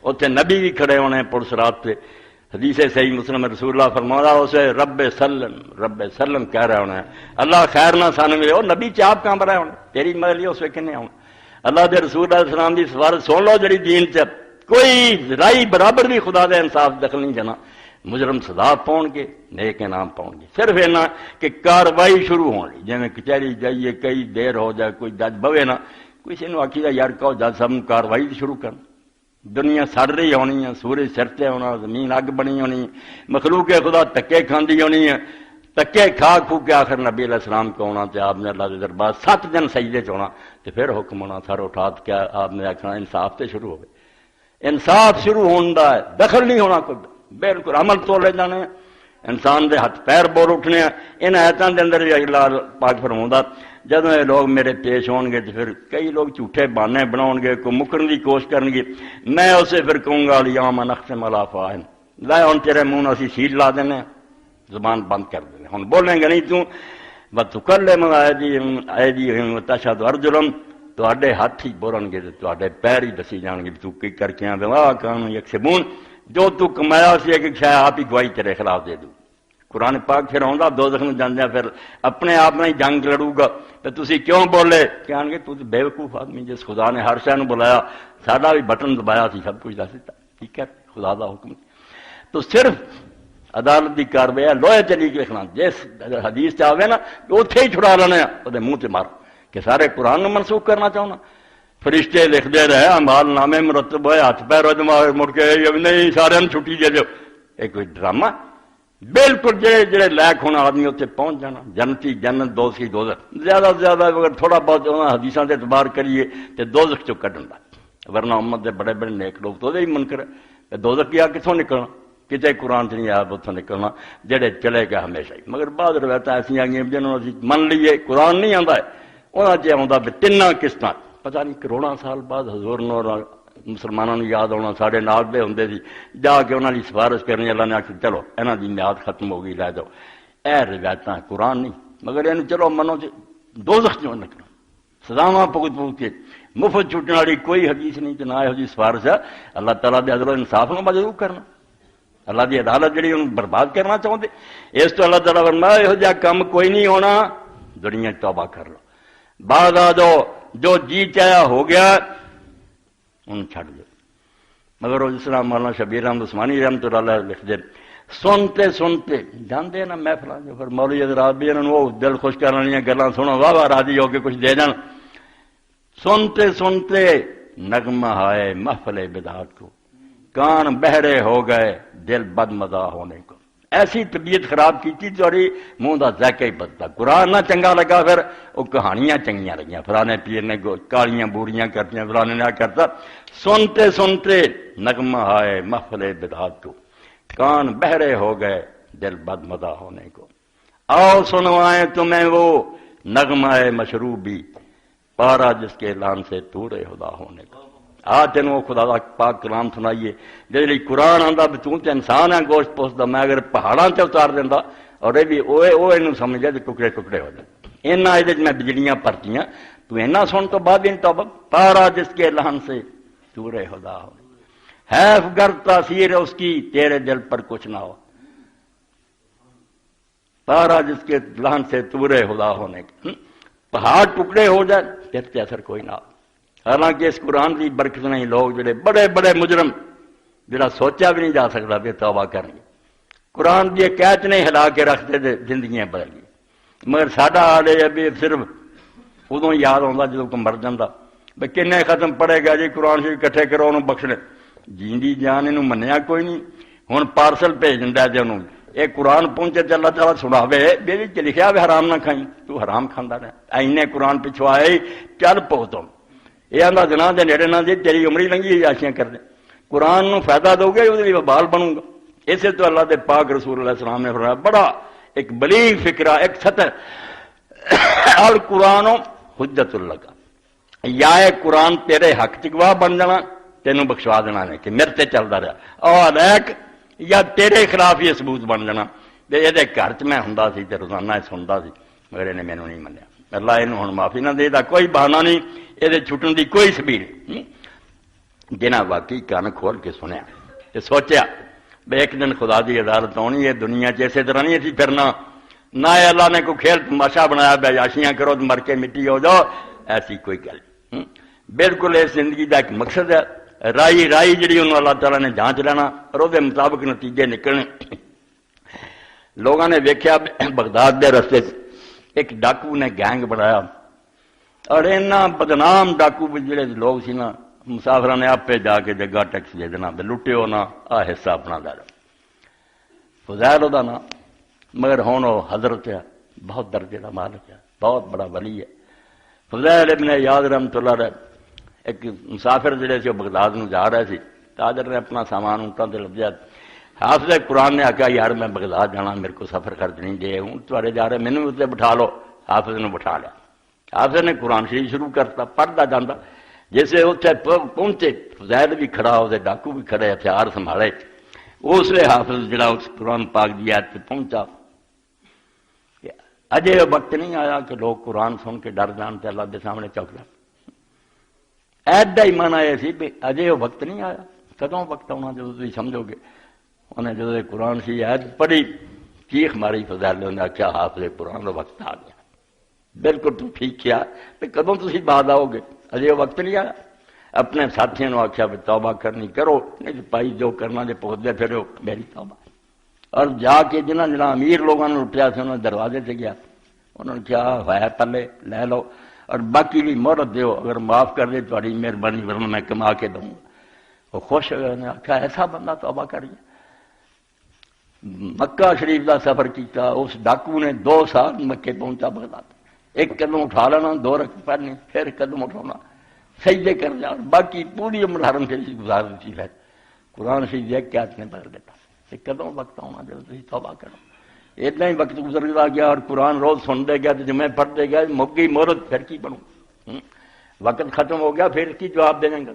اتنے نبی بھی کھڑے ہونے پولیس رات سے حدیث صحیح مسلم رسول اللہ فرمایا اسے رب سلم کہہ رہے ہونا ہے اللہ خیر نہ سان ملے وہ نبی چاپ کہاں رہے ہونا تیری مدلی اس وقت کنے آنا اللہ دے رسول اللہ علیہ السلام دی سفارت سن لو جڑی دین چ کوئی رائی برابر بھی خدا دے انصاف دخل نہیں جانا مجرم سزا پاؤ گے نیک انعام پاؤ گے صرف اینا کہ کاروائی شروع ہونی جی کچہری جائیے کئی دیر ہو جائے کوئی جج بوے نہ کسی نے آخی دا یار کہو جج صاحب کاروائی شروع کر دنیا سڑ رہی ہونی ہے سورج سرتے ہونا زمین اگ بنی ہونی مخلوق خدا تکے کھاندی ہونی ہے تکے کھا کھو کے آخر نبی علیہ السلام کو آنا تو آپ نے اللہ کے دربار 7 دن سجدے چ ہونا تو پھر حکم ہونا سر اٹھا کے آپ نے آخنا انصاف سے شروع ہوئے انصاف شروع ہوتا ہے دخل نہیں ہونا کوئی بالکل عمل تو لے جانے انسان دے ہاتھ پیر بول اٹھنے ان آیتوں کے اندر بھی اللہ پاک فرماؤں جب یہ لوگ میرے پیش ہون گے تو پھر کئی لوگ جھوٹے بہانے بناؤ گے کوئی مکرن کی کوشش کریں گے میں اسے پھر کہوں گا لیام نختم علی افواہہم لے ہن تیرے منہ اسی سیل لا دینے زبان بند کر دینے ہن بولیں گے نہیں تو وتکلم ایدیہم وتشہد ارجلہم تواڈے ہاتھ ہی بولن گے تواڈے پیر ہی دسی جان گے تو کی کر کے بما کانوا یکسبون جو تو کمایا سی کہ شاید آپ ہی گواہی تیرے خلاف دے دوں قرآن پاک پھر آؤں دوزخ میں جاندے پھر اپنے آپ میں جنگ لڑوں گا تو تسی کیوں بولے کہنے گے تو بے وقوف آدمی جس خدا نے ہر شے نوں بلایا ساڈا بھی بٹن دبایا سی سب کچھ دس دیتا ٹھیک ہے خدا دا حکم تو صرف عدالت دی کاروائی لوہے چلی کے لکھنا جس حدیث چ آوے نا اوتھے ہی چھڑا لینا وہ منہ تے مار کہ سارے قرآن نوں منسوخ کرنا چاہنا فرشتے لکھتے رہے امال نامے مرتب ہوئے ہاتھ پیر ہو دماغ مڑ کے نہیں سارے چھٹی دے دو یہ کوئی ڈرامہ بالکل جڑے جڑے لائق ہونا آدمی اتنے پہنچ جانا جنتی جنت دوزخی دوزخ زیادہ سے زیادہ اگر تھوڑا بہت حدیثاں سے اعتبار کریے تو دوزخ چو کڈن دا ورنہ امت دے بڑے بڑے نیک لوگ تو ہی منکر ہے دوزخ کی آ کتوں نکلنا کتے قرآن سے نہیں آیا اتوں نکلنا جڑے چلے گئے ہمیشہ ہی مگر بعض روایت ایسی آئی جنہوں نے من لیے قرآن نہیں آتا ہے انہوں نے آتا بھی تین قسط پتہ نہیں کروڑاں سال بعد حضور نور مسلمانوں نے یاد آنا سارے نال دے ہوں سی جا کے انہوں نے سفارش کرنی اللہ نے آخر چلو یہاں کی میعاد ختم ہو گئی لے جاؤ اے روایت قرآن نہیں مگر یہ چلو منو دوزخ چوں نکلنا سزاواں پگت پگت کے مفت چھٹنے والی کوئی حدیث نہیں تو نہ یہ سفارش ہے اللہ تعالیٰ دے عدل و انصاف کو مجروح کرنا اللہ دی عدالت جڑی انہوں برباد کرنا چاہتے اس تو اللہ تعالیٰ فرمایا یہو جہا کم کوئی نہیں ہونا دنیا توبہ کر لو بعد آ جاؤ جو جی چاہیا ہو گیا ان چھڑ دو مگر وہ جس طرح مولانا شبیر احمد عثمانی رحمۃ اللہ علیہ لکھ دے سنتے سنتے جانتے نا محفل جو پھر مولوی حضرات بھی انہوں وہ دل خوش کرنے والی گلاں سنو واہ واہ راضی ہو کے کچھ دے جان سنتے سنتے نغمہ آئے محفل بدعات کو کان بہرے ہو گئے دل بد مزہ ہونے کو ایسی طبیعت خراب کی تھی تھوڑی منہ کا ذائقہ ہی بدتا قرآن نہ چنگا لگا پھر وہ کہانیاں چنگیاں لگیاں فلانے پیر نے کالیاں بوریاں کرتیاں فلانے نے کرتا سنتے سنتے نغمہ آئے محفل بدعات کو کان بہرے ہو گئے دل بد مزہ ہونے کو آؤ سنوائیں تمہیں وہ نغمہ مشروبی پارا جس کے اعلان سے تورے خدا ہونے کو آ تینوں خدا دا پاک کلام سنائیے جی قرآن آتا بھی تو انسان ہے گوشت پوستا میں اگر پہاڑاں سے اتار دینا اور یہ بھی وہ سمجھ جائے ٹکڑے ٹکڑے ہو جائے اینا یہ میں بجلیاں پرتیاں تو اینا سن تو بعد ان تو پارا جس کے اعلان سے تورے خدا ہو حیف گر تاثیر اس کی تیرے دل پر کچھ نہ ہو پارا جس کے اعلان سے تورے خدا ہونے کے پہاڑ ٹکڑے ہو جائے پھر تے اثر کوئی نہ ہو حالانکہ اس قرآن کی برکت نہیں لوگ جڑے بڑے بڑے مجرم جڑا سوچا بھی نہیں جا سکتا کہ توبہ کریں گے قرآن کی قید نہیں ہلا کے رکھتے تھے زندگیاں بدل گئی مگر ساڈا حال ہے بھی صرف ادوں یاد آتا جدو کو مر جاتا بھائی کنے ختم پڑے گا جی قرآن شریف کٹھے کرو انہوں بخشنے جیندی جان یہ منیا کوئی نہیں ہوں پارسل بھیج دینا جی انہوں یہ قرآن پہنچے تو اللہ تعالیٰ سناوے بھی لکھا بھی حرام نہ کھائی تو حرام کھانا رہا اینے قرآن پچھو آئے چل پہتوں یہ آدھا جناح دے نیڑے نہ دے تیری عمری لنگھی آشیاں کر دیں قرآن نو فائدہ دو گے وہ وبال بنوں گا اسے تو اللہ دے پاک رسول اللہ السلام نے فرمایا بڑا ایک بلیغ فکرہ ایک سطر اور قرآن حجت اللہ کا یا اے قرآن تیرے حق چ گواہ بن جانا تینوں بخشوا دینا نے کہ میرے تے چلتا رہا، اور ایک یا تیرے خلاف یہ ثبوت بن جانا کہ یہ گھر چ میں ہوں سی تے روزانہ سنتا سی مگر انہیں مینوں نہیں منیا۔ اللہ یہ ہوں معافی نہ دے دا، کوئی بہانہ نہیں، یہ چھٹن دی کوئی سبیل نہیں۔ جنہیں واقعی کان کھول کے سنیا تے سوچیا بے ایک دن خدا دی عدالت آنی ہے، دنیا چ اسی طرح نہیں سی پھرنا، نہ اللہ نے کوئی کھیل تماشا بنایا بے یاشیاں کرو تو مر کے مٹی ہو جاؤ، ایسی کوئی گل نہیں۔ بالکل اس زندگی کا ایک مقصد ہے، رائی جڑی انہوں اللہ تعالیٰ نے جانچ لینا اور وہ مطابق نتیجے نکلنے۔ لوگوں نے ویکھیا بغداد دے رستے ایک ڈاکو نے گینگ بنایا، اور اینا بدنام ڈاکو جڑے لوگ سی نا، مسافروں نے آپ پہ جا کے جگہ ٹیکس دے دینا بے لٹیو نہ، آ حصہ اپنا دے دو۔ فضیل دا نا، مگر ہوں وہ حضرت ہے، بہت درجے کا مالک ہے، بہت بڑا ولی ہے۔ فضیل ابن یاد رحمۃ اللہ علیہ ایک مسافر جڑے سے بغداد نو جا رہے سی، تاجر نے اپنا سامان اونٹاں تے لدیا، حافظ قرآن نے آخیا یار میں بغداد جانا، میرے کو سفر خرچ نہیں دے، ہوں تھوڑے جا رہے مینوں اتنے بٹھا لو۔ حافظ نے بٹھا لیا، حافظ نے قرآن شریف شروع کرتا، پڑھتا جانا۔ جیسے اتنے پہنچے فضیل بھی کھڑا ہو، ڈاکو بھی کھڑے، ہتھیار سنبھالے، اس لیے حافظ جڑا اس قرآن پاک دی آیت پہ پہنچا، اجے وقت نہیں آیا کہ لوگ قرآن سن کے ڈر جان تے اللہ دے سامنے چوک جان۔ ایڈا ہی مانا یہ سی بھی اجے وہ وقت نہیں آیا، کدوں وقت آنا جب تھی سمجھو گے۔ انہیں جب قرآن سی عید پڑھی، چیخ ماری فضیل نے آخیا حافظ قرآن کا وقت آ گیا۔ بالکل تو ٹھیک کیا کہ کدوں تھی بعد آؤ گے، اجے وقت نہیں آیا۔ اپنے ساتھیوں نے آخیا بھی توبہ کرنی کرو، نہیں تو پائی جو کرنا جے پہنچتے پھرو میری توبہ۔ اور جا کے جنہ امیر لوگوں نے لٹیا سے انہوں نے دروازے سے گیا، انہوں نے کیا ہے پلے لے لو اور باقی بھی مہرت دیو، اگر معاف کر دے تاری مہربانی ورنہ میں کما کے دوں گا۔ وہ خوش ہوئے، انہوں نے آخیا ایسا بندہ توبہ کریے۔ مکہ شریف کا سفر کیا، اس ڈاکو نے 2 سال مکے پہنچا بغداد، ایک قدم اٹھا لینا، 2 رکعت پڑھنی، پھر قدم اٹھانا، سجدے کر جا، باقی پوری عمر حرم شریف گزار دیتی ہے۔ قرآن شریف دیکھ کے نے بدل دیتا کہ کدوں وقت آنا جب تھی توبہ کرو۔ اتنا ہی وقت گزرتا گیا اور قرآن روز سنتے گیا تو جمعے پڑھتے گیا، مک گئی مہرت، پھر کی بنوں؟ وقت ختم ہو گیا، پھر کی جواب دیں گے؟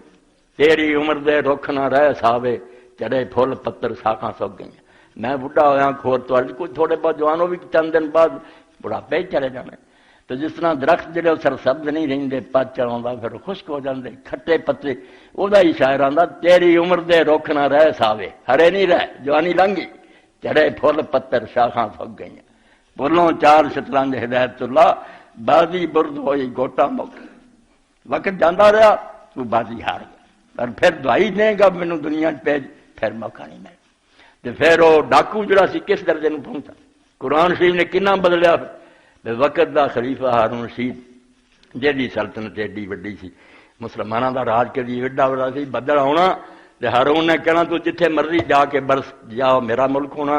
تیری عمر دے رخ نہ رہ ساوے، چڑے پھول پتر ساکھاں سک گئی۔ میں بڑھا ہوا کھور تو کوئی تھوڑے بہت جوانوں بھی چند دن بعد بڑھاپے ہی چلے جانے۔ تو جس طرح درخت جڑے سرسبز نہیں رہتے، پت چڑھا پھر خشک ہو جاتے، کھٹے پتے، وہ شاعر آتا تیری عمر دے رخ نہ رہ ساوے، ہرے نہیں رہ، جوانی لنگھ گئی، چڑے پھول پتر شاخاں سک گئی، بولوں 4 شطرنج ہدایت اللہ، بازی برد ہوئی گوٹا مک، وقت جانا رہا تو بازی ہار گیا، اور پھر دعائی دیں گا مینوں دنیا بھیج، پھر موقع نہیں ملے۔ تو پھر وہ ڈاکو جڑا سی کس درجے میں پہنچا، قرآن شریف نے کنا بدلیا۔ وقت دا خلیفہ ہارون رشید جیڑی سلطنت ایڈی وڈی سی، مسلمانوں دا راج کدی ایڈا بڑا سی، بدل آنا تے ہارون نے کہنا تو جتھے مرضی جا کے برس جاؤ، میرا ملک ہونا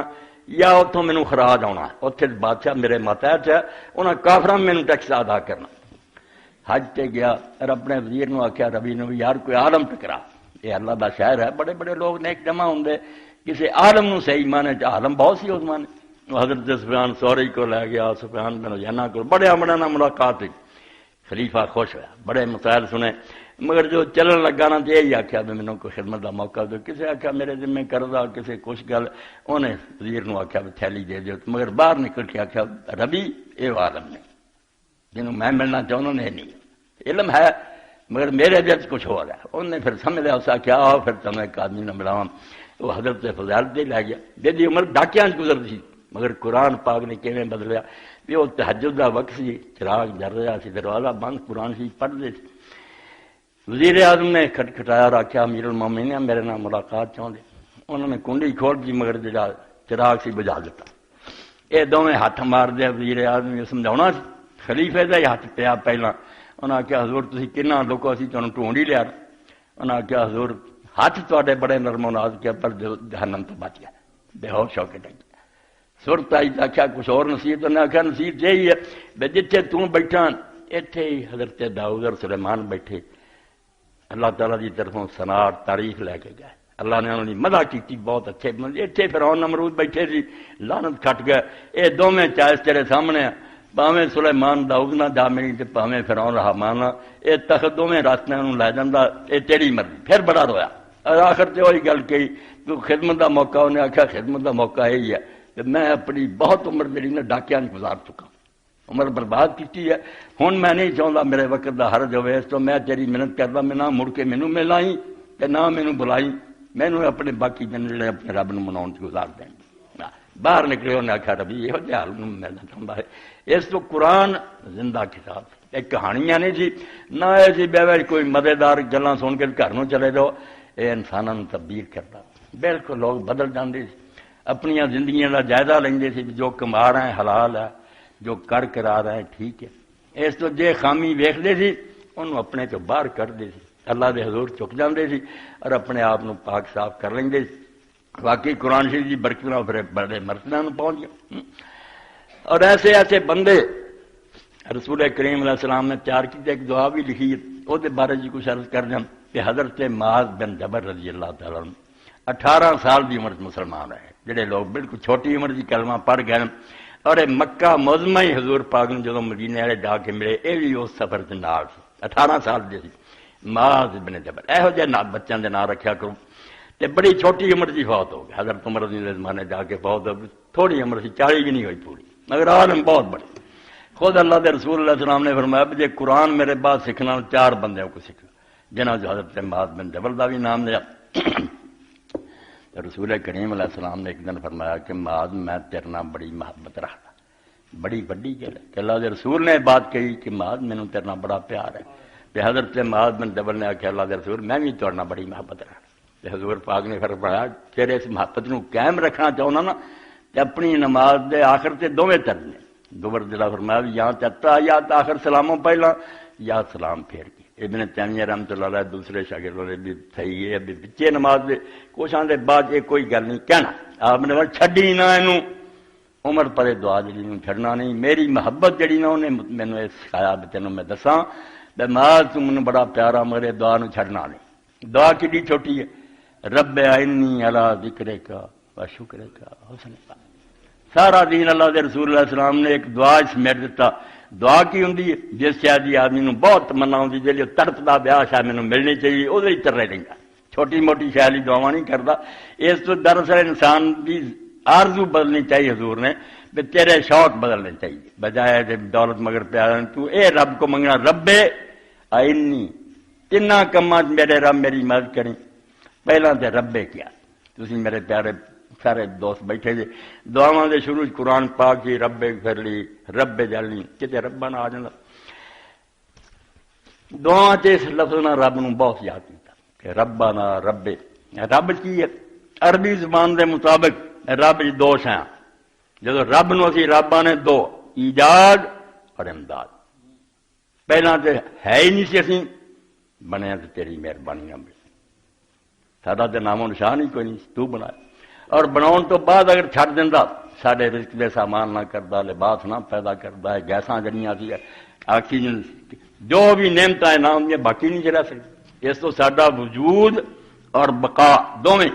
یا اتوں مینوں خراج آنا، اتنے بادشاہ میرے ماتحت ہے، انہاں کافراں مینوں ٹیکس ادا کرنا۔ حج تے گیا اور اپنے وزیر نو آخیا ربی نو یار کوئی عالم ٹکرا، یہ اللہ دا شہر ہے، بڑے بڑے لوگ نیک جمع ہوندے، کسی عالم نو صحیح مانے، عالم بہت سی اس مانے۔ حضرت سفیان ثوری کو لے گیا، سفیان بن عیینہ کو، بڑے امڑے نال ملاقات ہوئی، خلیفہ خوش ہوا، بڑے مسائل سنے، مگر جو چلن لگا نا تو یہی آخیا بھی مینوں کوئی خدمت کا موقع دو، کسی آخیا میرے ذمہ قرضہ، کسی کچھ گل، انہیں وزیر نو آخیا بھی تھیلی دے دیو، مگر باہر نکل کے آخیا ربی یہ عالم نے جنہوں میں ملنا چاہوں نے نہیں، علم ہے مگر میرے دل کچھ ہو رہا ہے۔ انہوں نے پھر سمجھ لیا، اس آخیا آؤ پھر تمہیں ایک آدمی نہ ملاواں، وہ حضرت فضیل دے لے گیا، جی عمر ڈاکیاں گزرتی سی، مگر قرآن پاک نے کیویں بدلیا بھی وہ تہجد کا وقت سی، چراغ جل رہا سی، دروازہ بند، قرآن سی پڑھتے سی۔ وزیر اعظم نے کھٹکھٹایا اور آخیا امیر المومنین میرے نال ملاقات چاہتے، انہوں نے کنڈی کھول دی مگر جڑا چراغ سی بجھا دیتا۔ یہ دونوں ہاتھ مار دیا، وزیر اعظم نے سمجھاؤنا سی، خلیفے کا ہی ہاتھ پیا پہلا، انہوں نے آخیا حضور تسی کنا لوکو اسی تمہیں ٹونڈ ہی لیا، انہوں نے آخیا حضور ہاتھ تے بڑے نرم و ناز کیا پر جہنم تو بچ گیا، بے ہوش ہو کے ڈگ گیا۔ سرت آئی تو آخیا کچھ اور نصیحت، انہیں آخیا نصیحت یہی ہے بے جتھے توں بیٹھا اتنے ہی حضرت داؤد اور سلیمان بیٹھے، اللہ تعالیٰ کی طرفوں ثنا تعریف لے کے گئے، اللہ نے انہوں نے مدح کی بہت اچھے، اتنے فرعون نمرود بیٹھے سی، لعنت کھٹ گئے، یہ دونوں چائس تیرے سامنے ਭਾਵੇਂ ਸੁਲੇਮਾਨ ਦਾਊਦ ਨਾ ਜਾ ਮਿਲੀ ਤੇ ਭਾਵੇਂ ਫਿਰੌਨ ਹਾਮਾਨ, ਇਹ ਤਖਤ ਦੋਵੇਂ ਰਾਸਤਿਆਂ ਨੂੰ ਲੈ ਜਾਂਦਾ, ਇਹ ਤੇਰੀ ਮਰਜ਼ੀ। ਫਿਰ ਬੜਾ ਰੋਇਆ اور آخر سے وہی گل کہی تو خدمت کا موقع انہیں آخیا خدمت کا موقع یہی ہے کہ میں اپنی بہت عمر جی نے ڈاکیا نہیں گزار چکا، عمر برباد کی ہے، ہوں میں نہیں چاہتا میرے وقت کا حرج ہوئے، اس تو میں تیری محنت کرتا، میں نہ مڑ کے مینوں ملائی کہ نہ مینوں بلائی، مینوں اپنے باقی دن جڑے اپنے رب نو مناؤ گزار دیں۔ باہر نکلے انہیں آخیا ربی یہ حال ملنا چاہتا ہے۔ اس تو قرآن زندہ کتاب، ایک کہانیاں نہیں سی نہ ایسی بے کوئی مزیدار گلاں سن کے گھر نوں چلے جاؤ، یہ انسانوں تبدیل کرتا۔ بالکل لوگ بدل جاندے سی، اپنی زندگیاں کا جائزہ لیندے سی، جو کما رہے ہیں حلال ہے، جو کر کرا رہے ہیں ٹھیک ہے۔ اس تو جے خامی ویکھدے سی انہوں اپنے تو باہر کردے سی، اللہ دے حضور چک جاندے سی اور اپنے آپ نو پاک صاف کر لیندے سی۔ واقعی قرآن شریف کی برکت نال پھر بڑے مرتبہ پہنچ گیا۔ اور ایسے ایسے بندے رسول کریم علیہ السلام نے تیار کی، ایک دعا بھی لکھی ہے وہ بارے جی کچھ عرض کر دیں کہ حضرت معاذ بن جبل رضی اللہ تعالیٰ عنہ 18 سال کی عمر مسلمان رہے، جڑے لوگ بالکل چھوٹی عمر کی کلمہ پڑھ گئے، اور مکہ معظمہ ہی حضور پاک نے جدوں مدینے والے جا کے ملے، یہ بھی اس سفر کے نال 18 سال دے سی۔ معاذ بن جبل یہو جہے بچوں کے نام رکھیا کرو، تے بڑی چھوٹی عمر کی فوت ہو گئی، حضرت عمر رضی اللہ زمانے جا کے فوت ہو گئی، تھوڑی عمر سی 40 بھی نہیں ہوئی پوری، مگر عالم بہت بڑے۔ خود اللہ کے رسول علیہ السلام نے فرمایا جی قرآن میرے بعد سیکھنا 4 بندوں کو سیکھنا، جنہوں جو حضرت معاذ بن جبل کا بھی نام لیا۔ رسول کریم علیہ السلام نے ایک دن فرمایا کہ معاذ میں تیرے نال بڑی محبت رکھتا، بڑی وڈی گل ہے کہ اللہ کے رسول نے بات کہی کہ معاذ مینوں تیرے نال بڑا پیار ہے۔ تے حضرت معاذ بن جبل نے آخیا اللہ کے رسول میں بھی تیرے نال بڑی محبت رکھتا۔ تے حضور پاک نے فرمایا تیرے اس محبت نو قائم رکھنا چاہنا نا تے اپنی نماز دے آخر تے دوویں ترنے دوبر دلا فرمایا یا چتا یا آخر سلاموں پہلا یا سلام پھیر کے۔ ابن تیمیہ رحمۃ اللہ علیہ دوسرے شاگردوں نے بھی صحیح ہے بھی بچے نماز دے کوشاں دے بعد یہ کوئی گل نہیں کہنا، آپ نے چھڈی نہ اینوں عمر پرے دعا جڑی نوں چھڈنا نہیں۔ میری محبت جڑی نا انہیں مینوں یہ سکھایا بھی تینوں میں دساں بے ماں تو مینوں بڑا پیارا میرے دعا نوں چھڈنا نہیں۔ دعا کڈی چھوٹی ہے، رب اعنی علی ذکرک و شکرک حسن عبادتک۔ سارا دین اللہ کے رسول علیہ السلام نے ایک دعا سمیٹ دیتا۔ دعا کی ہوں جس شاید جی آدمی نو بہت تمنا ہوں جی تڑپتا بیا شاید مینوں ملنی چاہیے وہ ترے رہتا، چھوٹی موٹی شاید دعا نہیں کرتا۔ اس تو دراصل انسان کی آرزو بدلنی چاہیے، حضور نے بھی تیرے شوق بدلنے چاہیے بجائے دولت مگر پیار تو اے رب کو منگنا رب آئینی تین کما میرے رب میری مدد کریں۔ پہلا تو ربے کیا تسی میرے پیارے سارے دوست بیٹھے جی دعاواں دے شروع قرآن پاک جی ربے پھر لی ربے جلنی کتے ربا نہ آ جاتا۔ دعا اس لفظ نہ رب نو بہت یاد کیتا کہ ربا نہ ربے۔ رب کی ہے عربی زبان دے مطابق رب جی 2 شیاں، جدو رب نو اسی رب نے 2 ایجاد اور امداد۔ پہلا تو ہے ہی نہیں سی اسی بنیا تو تیری مہربانی نہ ملی، ساڈا تو نام و نشان ہی کوئی نہیں تو بنایا، اور بناؤن تو بعد اگر چھڈ دینا سارے رزق دے سامان نہ کرتا، لباس نہ پیدا کرتا ہے، گیساں جڑیاں سی آکسیجن جو بھی نعمت ہے نہ ہوں باقی نہیں رہ سکتی۔ اس تو ساڈا وجود اور بقا دونیں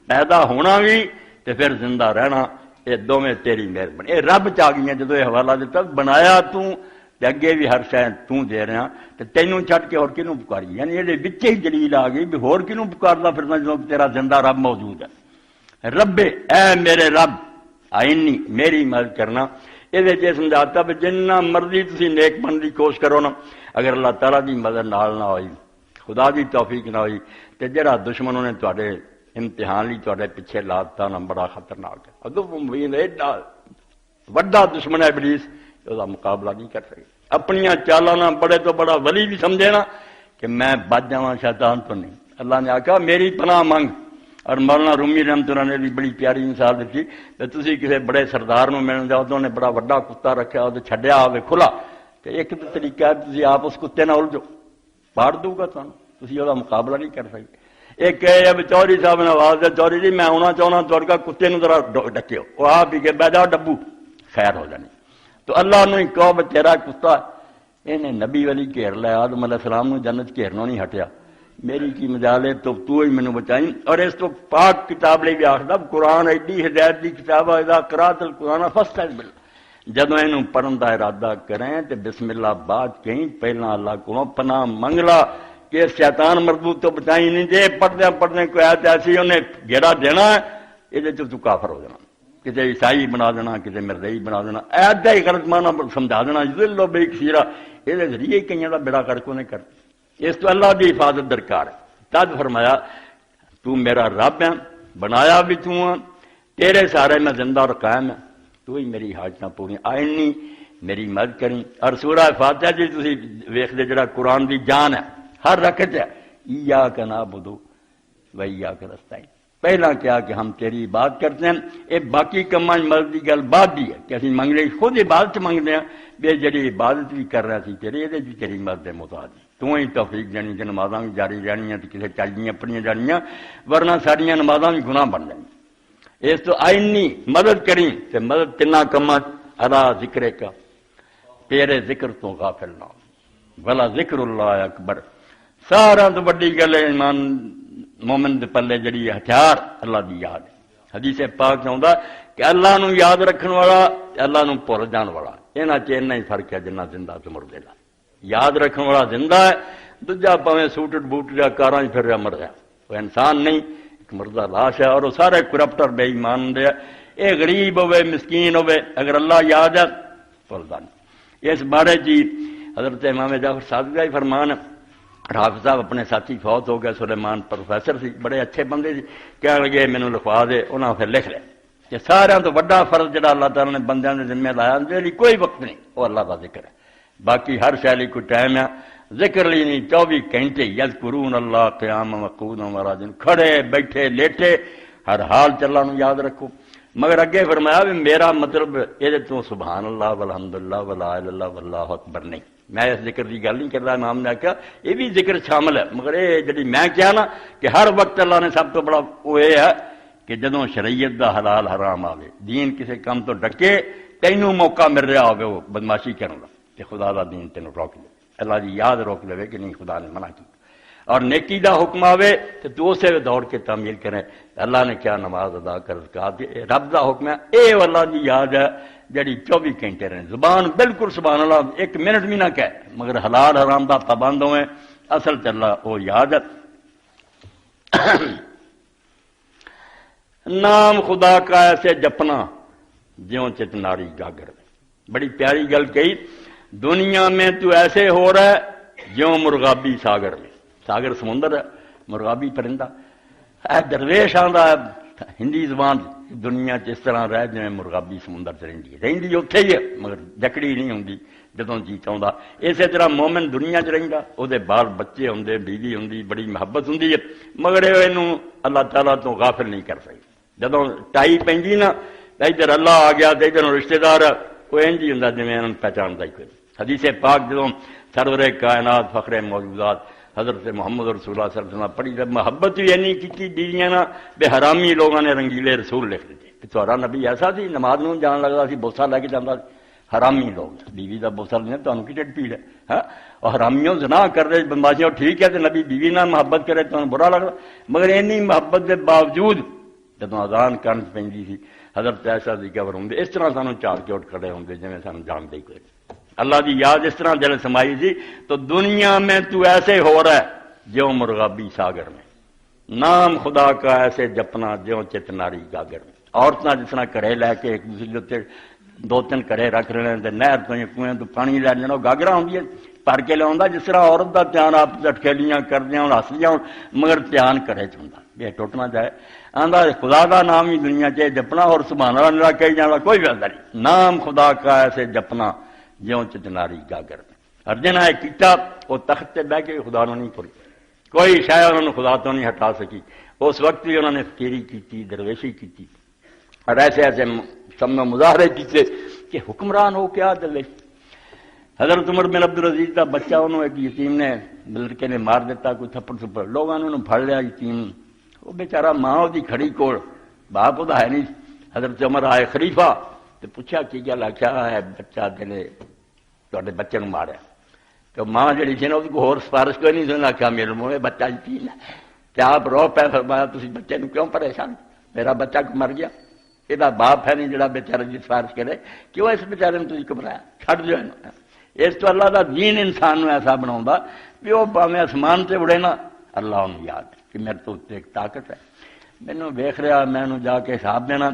پیدا ہونا بھی تے پھر زندہ رہنا یہ دونیں تیری مہربانی۔ یہ رب چ آ گئی جدو یہ حوالہ دیتا بنایا تو اگے بھی ہر شے تو دے رہا تے تینوں چھڈ کے اور کنوں پکاری، یعنی یہ وچ ہی دلیل آ گئی بھی ہور کنوں پکاردا پھرنا جدوں تیرا زندہ رب موجود ہے۔ رب اے میرے رب آئینی میری مدد کرنا۔ یہ سمجھاتا بھی جنہ مرضی تسی نیک بننے کی کوشش کرو نا، اگر اللہ تعالیٰ کی مدد نال نہ ہوئی، خدا کی توفیق نہ ہوئی تو جڑا دشمنوں نے تواڈے امتحان لی تواڈے پیچھے لاتا نا بڑا خطرناک ہے۔ ادو مبین ایڈا وڈا دشمن ہے ابلیس، اس کا مقابلہ نہیں کر سکے۔ اپنی چالاں نہ بڑے تو بڑا ولی بھی سمجھے نا کہ میں بچ جاواں شیطان تو نہیں۔ اللہ نے آکھا میری پناہ منگ۔ اور مولانا رومی رحمۃ اللہ نے بھی بڑی پیاری مثال دیتی کہ تسی کسی بڑے سردار نو ملن جاؤ تو انہیں بڑا وڈا کتا رکھا وہ چھڈیا ہوے کھلا تو ایک تو طریقہ ہے تسی آپ اس کتے نہ الجھو، پاڑ دوں گا تمہیں، تسی وہ مقابلہ نہیں کر سکتے۔ ایک ہے چوری صاحب نے آواز دے چوری جی میں آنا چاہنا چور کا کتے نو ذرا ڈکیو، وہ آپ ہی کے بہ جاؤ ڈبو خیر ہو جانی۔ تو اللہ نے کہو بے تیرا کتا انہیں نبی ولی گھیر لیا، آدم علیہ السلام نو جنت گھیرنوں نہیں ہٹیا، میری کی مجال ہے تو ہی مینوں بچائیں۔ اور اس تو پاک کتاب لے بھی آخر قرآن ایڈی ہدایت دی کتاب ہے، اذا قرأت القرآن فاستعذ باللہ، جدوں اینوں پڑھن دا ارادہ کریں تے بسم اللہ بعد کہیں پہلا اللہ کو پناہ منگلا کہ شیطان مردود تو بچائی نہیں دے پڑھدے کوئی آیت ایسی انہیں گھیرا دینا ہے یہ تو کافر ہو جانا کسی عیسائی بنا دینا کسی مرزئی بنا دینا ایت ہی غلط معنی سمجھا دینا ذلو بے کثیرہ یہ ذریعے کئی دا بیڑا کر کو نہیں کرتا اس تو اللہ دی حفاظت درکار ہے تد فرمایا تو میرا رب ہے بنایا بھی تو ہاں تیرے سارے میں زندہ اور قائم ہے تو ہی میری حاجتاں پوری آئینی میری مدد کریں اور سورہ فاتحہ جی تسی ویکھ دے جڑا قرآن دی جان ہے ہر رکعت ہے ایاک نعبد و ایاک نستعین پہلا کیا کہ ہم تیری عبادت کرتے ہیں یہ باقی کماں مدد کی گل بعد بھی ہے کہ اسی منگنے خود عبادت منگتے ہیں بے جڑی عبادت بھی کر رہا سی تیرے یہ بھی تیری مدد محتاج تو ہی توفیق دینی کہ نمازاں بھی جاری رہنیاں تو کسی چاہیے پڑھیاں جانیاں ورنہ ساریاں نمازاں بھی گناہ بن جائیں اس تو آئینی مدد کریں تو مدد تنا کماں ادا ذکر کا تیرے ذکر تو غافل نہ بلا ذکر اللہ اکبر سارا تو بڑی گل ہے ایمان مومن دے پلے جڑی ہتھیار اللہ دی یاد ہے حدیث پاک چاہتا کہ اللہ نو یاد رکھن والا اللہ نو بھول جان والا یہاں چ ہی فرق ہے جنہ زندہ تو مردے دا یاد رکھن والا زندہ ہے دوجا پاویں سوٹڈ بوٹ جا کاراں پھر رہا مر گیا وہ انسان نہیں ایک مردہ لاش ہے اور وہ سارے کرپٹر بے ایمان دے اے غریب ہوئے مسکین ہوئے اگر اللہ یاد ہے بھولدا نہیں اس بارے جی حضرت امام جعفر صادق کا ہی فرمان ہے حافظ صاحب اپنے ساتھی فوت ہو گئے سلیمان پروفیسر سی بڑے اچھے بندے سی کہنے لگے مینوں لکھوا دے انہاں پھر لکھ لے کہ سارا تو بڑا فرض جڑا اللہ تعالیٰ نے بندیاں دے ذمہ لایا دے لئی کوئی وقت نہیں وہ اللہ کا ذکر ہے باقی ہر شے لئی کوئی ٹائم ہے ذکر لی نہیں 24 گھنٹے یذکرون اللہ قیاما وقعودا وقعودا کھڑے بیٹھے لیٹے ہر حال چ اللہ نو یاد رکھو مگر اگے فرمایا بھی میرا مطلب یہ تو سبحان اللہ والحمدللہ ولا الہ الا اللہ واللہ اکبر نہیں میں اس ذکر کی گل نہیں کر رہا امام نے کہا یہ بھی ذکر شامل ہے مگر یہ جی میں کیا نا کہ ہر وقت اللہ نے سب تو بڑا وہ یہ ہے کہ جدوں شریعت دا حلال حرام آوے دین کسی کام تو ڈکے تینوں موقع مل رہا ہوگا وہ بدماشی کرنے کا کہ خدا دا دین تینوں روک لے اللہ دی یاد روک لے کہ نہیں خدا نے منع کی اور نیکی دا حکم آوے تو اسے دوڑ کے تعمیل کریں اللہ نے کیا نماز ادا کر رب دا حکم ہے اے اللہ دی یاد ہے جڑی 24 گھنٹے رہے زبان بالکل سبحان اللہ ایک منٹ بھی نہ کہے مگر حلال حرام دا پابند ہوئے اصل چ اللہ وہ یاد ہے نام خدا کا ایسے جپنا جیوں چت ناری گاگر بڑی پیاری گل کہی دنیا میں تو ایسے ہو رہا ہے جیوں مرغابی ساگر میں ساگر سمندر ہے مرغابی پرندہ اے درویش آندا ہندی زبان دنیا اس طرح رہ جائیں مرغابی سمندر سے رہی اتنے ہی ہے مگر جکڑی نہیں ہوندی جدوں جی چاہتا اسی طرح مومن دنیا چ رہندا وہ بال بچے ہوں بیوی ہوں بڑی محبت ہوں مگر یہ اللہ تعالیٰ تو غافل نہیں کر سکتی جدوں ٹائی پی نا ادھر اللہ آ گیا تو ادھر رشتے دار وہ انج ہی ہوں جی پہچانتا ہی کوئی حدیث پاک جدوں سرور کائنات فخر موجودات حضرت محمد رسول اللہ صلی اللہ علیہ وسلم پڑھی جب محبت بھی اینی کی بیویاں نا بے حرامی لوگوں نے رنگیلے رسول لکھ دیتے کہ تمہارا نبی ایسا سی نماز نوں جان لگتا سی بوسا لے کے جانا حرامی لوگ بیوی کا بوسا لینا تمہیں کی ٹھڈ پیڑ ہے اور حرامیوں زنا کر رہے بدماشیاں ٹھیک ہے تو نبی بیوی نہ محبت کرے تو برا لگتا مگر اینی محبت کے باوجود جدوں اذان کرن پی سی حضرت ایسا دی قبر ہوں اس طرح سانوں چار کے اٹھ کھڑے ہوں جی سانو جانتے ہی کوئی اللہ دی یاد اس طرح دل سمائی سی تو دنیا میں تو ایسے ہو رہا ہے جو مرغابی ساگر میں نام خدا کا ایسے جپنا جو چت ناری گاگر میں عورتیں جس طرح کڑے لے کے ایک دوسرے دو تین کڑے رکھ رہے ہیں نہر تو کنویں تو پانی لے لینا گاگرا ہوں پر کے لیا جس طرح عورت کا دھیان آپ اٹکیلیاں کردیا ہوں ہس لیا مگر دھیان کڑے چاہتا یہ ٹوٹنا چاہے آدھا خدا کا نام ہی دنیا چاہے جپنا اور سبحان اللہ کہی جانا کوئی فائدہ نہیں نام خدا کا ایسے جپنا جیوں چناری گاگر میں اور جنہیں ایک کیتا وہ تخت سے بہ کے خدا نو نہیں پڑی کوئی شاید انہوں نے خدا تو نہیں ہٹا سکی اس وقت بھی انہوں نے فقیری کی درویشی کی اور ایسے ایسے سب میں مظاہرے کیتے کہ حکمران ہو کیا دلے حضرت عمر بن عبدالعزیز کا بچہ انہوں ایک یتیم نے لڑکے نے مار دیتا کوئی تھپڑ تھپڑ لوگوں نے انہوں پھڑ لیا یتیم وہ بیچارہ ماں دی کھڑی کوڑ باپ وہ ہے نہیں حضرت عمر آئے خلیفہ تو پوچھا کی گل آخیا ہے بچہ دلے تے بچے کو ماریا تو ماں جی سی نا وہ ہور سفارش کوئی نہیں سن آخیا میرے منہ بچہ یتیم ہے کیا آپ رو پہ فرمایا تھی بچے کو کیوں پریشان میرا بچہ مر گیا یہ باپ ہے نہیں جڑا بیچارے کی سفارش کرے، کیوں اس بیچارے نے تھی گھبرایا؟ چھڈ جو اس تو اللہ دا دین انسان نو ایسا بنا بھی وہ پاویں آسمان سے اڑے نا، اللہ انہوں یاد ہے کہ میرے تو ایک طاقت ہے، مینوں ویخ رہا، میں جا کے حساب دینا۔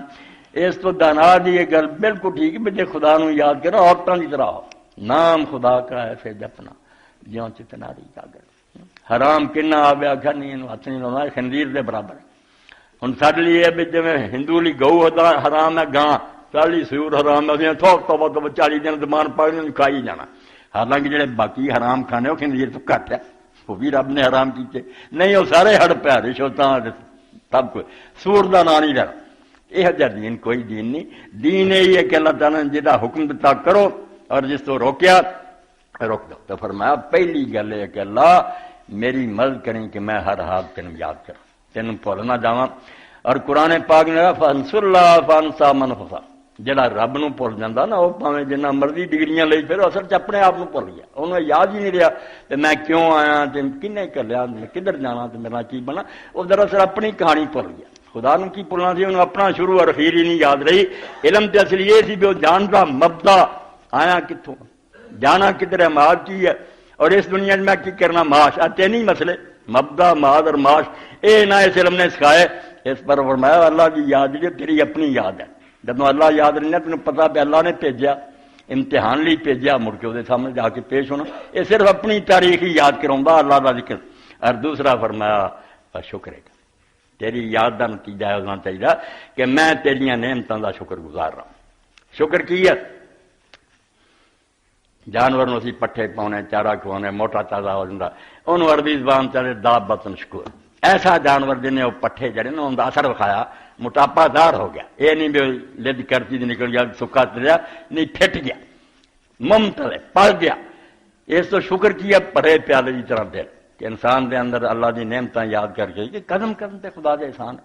اس تو دانا دی یہ گل بالکل ٹھیک ہے، جی خدا نو یاد کرو عورتوں کی طرح ہو، نام خدا کا ایسے جپنا جیوں چتناری جاگر۔ حرام کنا آیا آخر نہیں، ہاتھ نہیں لاؤنا، خنزیر دے برابر۔ ہوں سارے لیے بھی جی ہندو لی گو حرام ہے، گاں 40 سور حرام ہے، تھوک تو 40 دن زمان پڑھ کھائی جانا۔ حالانکہ جڑے باقی حرام کھانے وہ خنزیر تو گھٹ ہے، وہ بھی رب نے حرام کیتے نہیں، وہ سارے ہڑ پہ رشوتاں سب کچھ، سور دا نام نہیں لینا۔ یہ جا دین کوئی دین نہیں، دین یہی ہے کہ اللہ تعالیٰ نے جہاں حکم دیتا کرو اور جس تو روکیا روک دو۔ تو فرمایا پہلی گل ہے کہ اللہ میری مدد کریں کہ میں ہر حال تینوں یاد کروں، تینوں بھول نہ جاواں۔ اور قرآن پاک نے کہا فانصر اللہ فانسا من خسا، جڑا رب نو بھول جاتا نا وہ پاویں جنہ مرضی ڈگریاں لئی پھر اصل چ اپنے آپ بھول گیا، انہوں یاد ہی نہیں رہا کہ میں کیوں آیا، کنے کر لیا، کدھر جانا، تو میرا کی بنا، وہ دراصل اپنی کہانی بھول گیا۔ خدا نو کی بھولنا سی، انہوں اپنا شروع اور اخیر ہی نہیں یاد رہی۔ علم تے اصل یہ سی بھی وہ جانتا مبدا آیا کتوں، جانا کدھر ہے، معاش کی ہے، اور اس دنیا میں کی کرنا، معاش آتے نہیں مسئلے، مبدا معاد اور معاش اے نہ اس علم نے سکھائے۔ اس پر فرمایا اللہ کی یاد جو تیری اپنی یاد ہے، جب اللہ یاد نہیں ہے تینوں پتا پہ اللہ نے بھیجا امتحان لی بھیجا، مڑ کے وہ سامنے جا کے پیش ہونا، یہ صرف اپنی تاریخ ہی یاد کراؤں اللہ کا ذکر۔ اور دوسرا فرمایا شکر ہے، تیری یاد کا نتیجہ ہونا چاہیے کہ میں تیریاں نعمتوں کا شکر گزار رہا ہوں۔ شکر کی ہے؟ جانور اسی پٹھے پاؤنے، چارہ کھوانے، موٹا تازہ ہو جاتا، انہوں عربی زبان چلے دابۃ شکور، ایسا جانور جنہیں وہ پٹھے جڑے نا ان کا اثر وکھایا، موٹاپا دار ہو گیا، یہ نہیں بھی لد کرتی نکل گیا، سکا تریا نہیں، پھٹ گیا، ممتلے پل گیا۔ اس تو شکر کیا پڑے پیالے کی طرح دل کہ انسان دے اندر اللہ دی نعمتاں یاد کر کے کہ قدم قدم تے خدا دے احسان،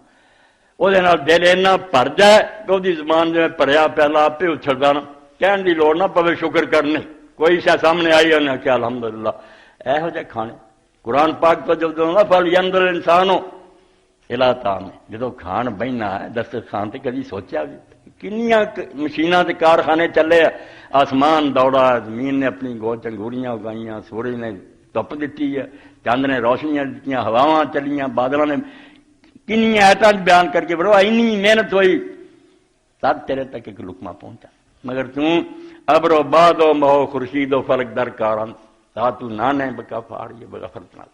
وہ دل اینا بھر جائے کہ وہ زبان جو پڑیا پیالہ آپ پہ اچھلتا نا، کہن دی لوڑ نہ پوے شکر کرنے، کوئی شاید سامنے آئی انہیں کہ الحمدللہ ایہو جے کھانے۔ قرآن پاک تو جب دونوں فل یندر انسان ہو الا طعام، جدو کھان بہنا ہے دسترخوان تے کدی سوچیا بھی کنیاں مشیناں تے کارخانے چلے، آسمان دوڑا، زمین نے اپنی گو چنگوریاں اگائیاں، سورج نے دپ دیتی ہے، چاند نے روشنیاں دیتیاں، ہواواں چلیاں، بادلاں نے کنیاں ایتاں بیان کر کے بڑو اینی محنت ہوئی تب تیرے تک ایک لقمہ پہنچا، مگر توں ابرو بادو مہو خورشید و فلک در کارن تا تو نانے بکا پھاڑ یہ بغا فرتنا،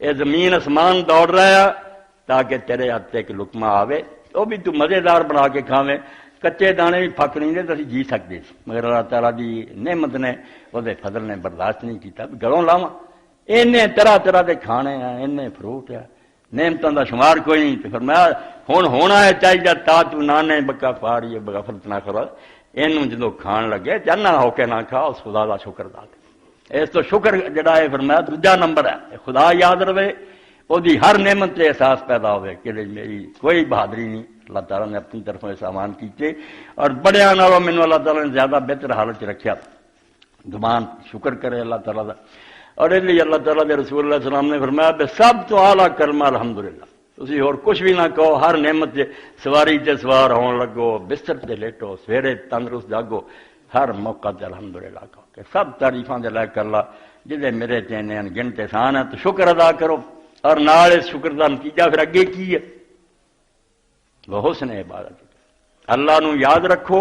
اے زمین اسمان دوڑ رہا ہے تاکہ تیرے ہاتھ ایک لقمہ آوے، وہ بھی تو مزیدار بنا کے کھاویں، کچے دانے بھی پھک نہیں دے تو اسی جی سکتے سی، مگر اللہ تعالیٰ دی نعمت نے وہ دے فضل نے برداشت نہیں کیتا، گھروں لاواں اینے طرح طرح دے کھانے ہیں، اینے فروٹ ہے، نعمتوں دا شمار کوئی نہیں۔ تو فرمایا ہن ہونا ہے چاہیے تا تو نانے بکا پھاڑ یہ بغا فرتنا کرو، اینوں جدو کھان لگے جانا ہو کے نہ کھا، اس خدا دا شکر ادا کر۔ اس تو شکر جڑا ہے فرمایا دوجا نمبر ہے، خدا یاد رہے، وہ دی ہر نعمت سے احساس پیدا ہوئے کہ میری کوئی بہادری نہیں، اللہ تعالیٰ نے اپنی طرفوں سامان کیتے، اور بڑے نالوں مینوں اللہ تعالیٰ نے زیادہ بہتر حالت چ رکھیا، زبان شکر کرے اللہ تعالیٰ دا۔ اور اس لیے اللہ تعالیٰ کے رسول اللہ علیہ السلام نے فرمایا بے سب تو اعلیٰ کلمہ الحمدللہ، تسی اور کچھ بھی نہ کہو، ہر نعمت سے سواری تے سوار ہون لگو، بستر تے لیٹو، سویرے تندرست جاگو، ہر موقع تے الحمدللہ کہو کہ سب تعریفاں دے لائق اللہ جدے میرے چینے گنت احسان ہے، تو شکر ادا کرو۔ اور نال اس شکر کا نتیجہ پھر اگے کی ہے؟ وہ حسن عبادت، اللہ نو یاد رکھو،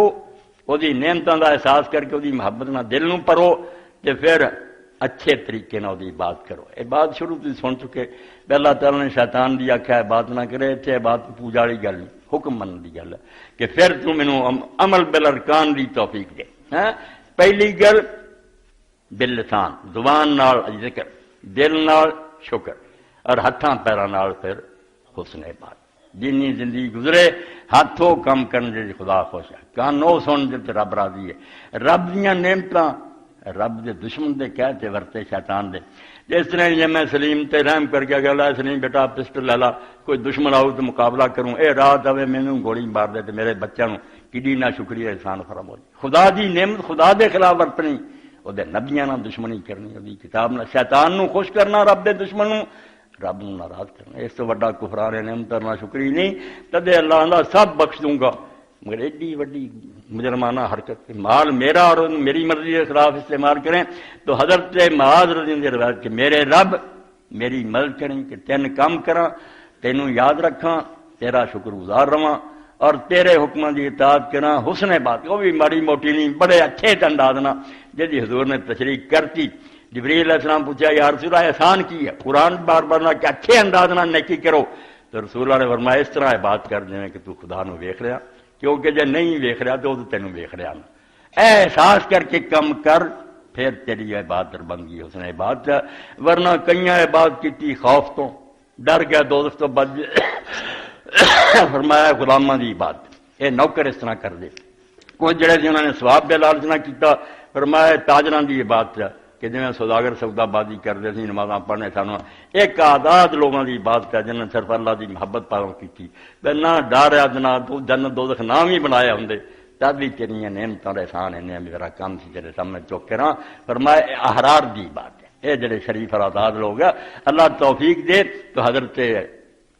وہ دی نعمتوں کا احساس کر کے وہ دی محبت نہ دل نو پرو، تے پھر اچھے طریقے نہ وہ بات کرو۔ یہ بات شروع سے سن چکے، اللہ تعالیٰ نے شیطان دی آخیا ہے بات نہ کرے، اتنے بات پوجا والی گل نہیں، حکم من دی گل ہے کہ پھر تو مینوں عمل بالارکان دی توفیق دے۔ پہلی گل باللسان، زبان نال ذکر، دل نال شکر، اور ہاتھاں پیراں نال پھر حسن بات، جنی زندگی گزرے ہاتھوں کم کرن جی خدا خوش ہے، کانوں سن جب رب راضی ہے۔ رب دیاں نعمتاں رب دے دشمن دے کہتے ورتے شیطان دے، جس طرح یہ میں سلیم تے رحم کر کے گلا سلیم بیٹا پسٹل لے لا، کوئی دشمن آؤ تو مقابلہ کروں، اے رات آوے مینوں گولی مار دے تے میرے بچوں کڈی نہ شکریہ احسان فراموش، خدا دی نعمت خدا دے خلاف ورتنی، وہ دے نبیاں نہ دشمنی کرنی، وہ دی کتاب نہ شیطان نو خوش کرنا، رب دے دشمن نو رب نو ناراض کرنا، اس سے بڑا کفران نعمت نہ شکری نہیں۔ تدے اللہ اللہ سب بخش دوں گا مگر ایڈی وڈی مجرمانہ حرکت کہ مال میرا اور میری مرضی کے خلاف استعمال کریں. تو حضرت معاذ رضی اللہ عنہ روایت کہ میرے رب میری مدد کریں کہ تین کام کراں، تینوں یاد رکھاں، تیرا شکر گزار رواں اور تیرے حکماں دی اطاعت کراں. حسن بات وہ بھی ماڑی موٹی نہیں، بڑے اچھے انداز نہ جی حضور نے تشریح کرتی. جبریل علیہ السلام پوچھا یا رسول اللہ احسان کی ہے؟ قرآن بار بار نہ کہ اچھے انداز نہ نیکی کرو. تو رسول اللہ نے فرمایا اس طرح بات کر دیں کہ تو خدا نو ویکھ رہا، کیونکہ جے نہیں ویکھ رہا تو تینوں ویکھ رہا نا. احساس کر کے کم کر، پھر تیری عبادت بن گئی حسن عبادت. ورنہ کئیاں عبادت کی خوف تو ڈر گیا دوزخ تو بچ فرمایا غلاماں دی عبادت اے نوکر اس طرح کر دے. کچھ جڑے جی انہوں نے ثواب بے لالچ نہ کیتا، فرمایا تاجراں دی عبادت کہ جی سوداگر سودا بازی کرتے سی، نمازاں پڑھنے سانو ایک آزاد لوگوں کی عبادت ہے جنہیں صرف اللہ کی محبت پالوں کی. نہ ڈر ہے جنا تو جنت دوزخ نام ہی بنایا ہوں تب بھی تیریاں نعمتاں دا احسان ہے میرا کام سی تیرے سامنے چوک کے رہا. فرمایا احرار دی بات ہے، یہ جڑے شریف اور آزاد لوگ ہیں اللہ توفیق دے. تو حضرت